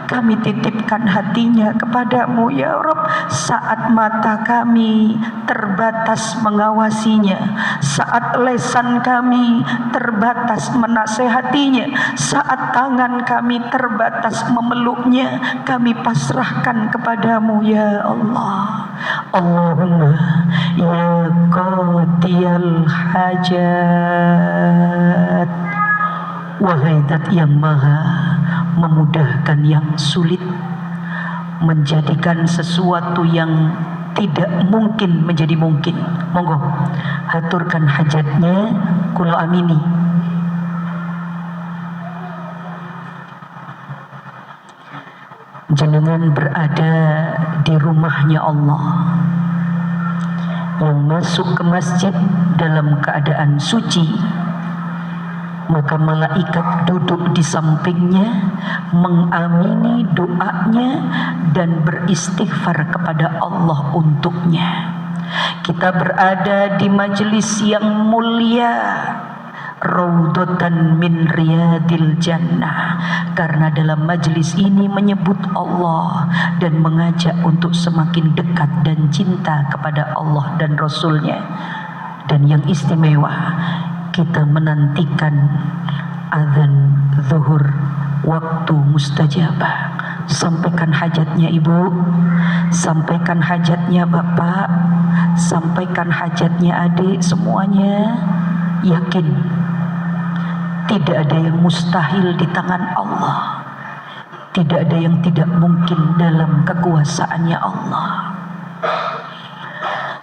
Kami titipkan hatinya kepadamu ya Rabb. Saat mata kami terbatas mengawasinya, saat lesan kami terbatas menasehatinya, saat tangan kami terbatas memeluknya, kami pasrahkan kepadamu ya Allah. Allahumma ya qadiyal hajat, wahai Dat yang maha memudahkan yang sulit, menjadikan sesuatu yang tidak mungkin menjadi mungkin. Monggo haturkan hajatnya, kula amini. Jenengan berada di rumahnya Allah, yang masuk ke masjid dalam keadaan suci, maka malaikat duduk di sampingnya, mengamini doanya dan beristighfar kepada Allah untuknya. Kita berada di majelis yang mulia, raudhatan min riyadil jannah, karena dalam majelis ini menyebut Allah dan mengajak untuk semakin dekat dan cinta kepada Allah dan Rasulnya. Dan yang istimewa, kita menantikan azan zuhur, waktu mustajabah. Sampaikan hajatnya ibu, sampaikan hajatnya bapak, sampaikan hajatnya adik, semuanya. Yakin tidak ada yang mustahil di tangan Allah, tidak ada yang tidak mungkin dalam kekuasaannya Allah.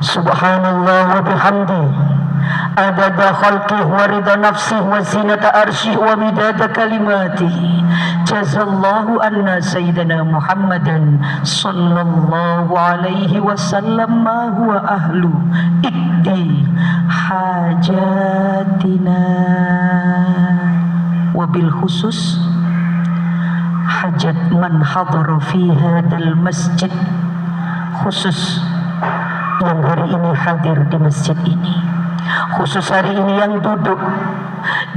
Subhanallah wa bihamdi, adada khalqih wa rida nafsih wa zinata arsyih wa midada kalimatih. Jazallahu anna sayyidina Muhammadan sallallahu alaihi wasallam ma huwa ahlu ikdi hajatina. Wabil khusus hajat man hadara fi hadal masjid khusus yang hari ini hadir di masjid ini, khusus hari ini yang duduk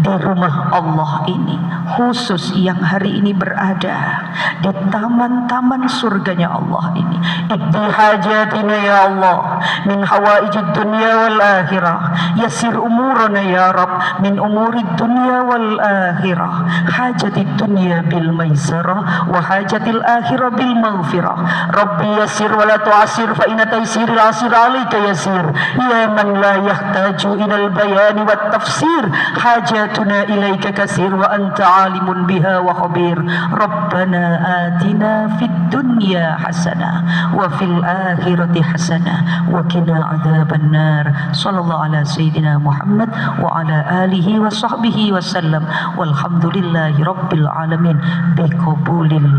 di rumah Allah ini, khusus yang hari ini berada di taman-taman surganya Allah ini. Iqdi hajatina ya Allah min hawaijid dunya wal akhirah, yassir umurana ya Rabb min umurid dunya wal akhirah, hajatid dunya bil maisarah wa hajatil akhirah bil maghfirah. Rabbi yassir wa la tu'assir fa inna taysiril asir alayka yasir ya man la yahtaju ilal bayani wat tafsir, hajatuna ilaika kasir wa anta alimun biha wa khabir. Rabbana atina fid dunya hasanah wa fil akhirati hasanah wa qina adzaban nar. Sallallahu ala sayyidina Muhammad wa ala alihi wa sahbihi wasallam walhamdulillahi rabbil alamin biqabulil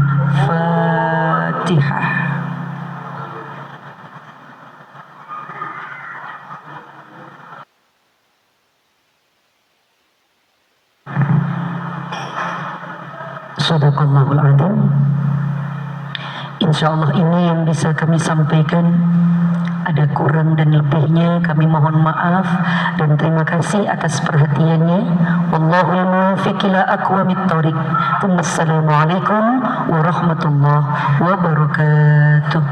Fatihah. Sadaqallahul adzim. Insyaallah ini yang bisa kami sampaikan. Ada kurang dan lebihnya kami mohon maaf dan terima kasih atas perhatiannya. Wallahul muwaffiq ila aqwamit thoriq. Wassalamualaikum warahmatullahi wabarakatuh.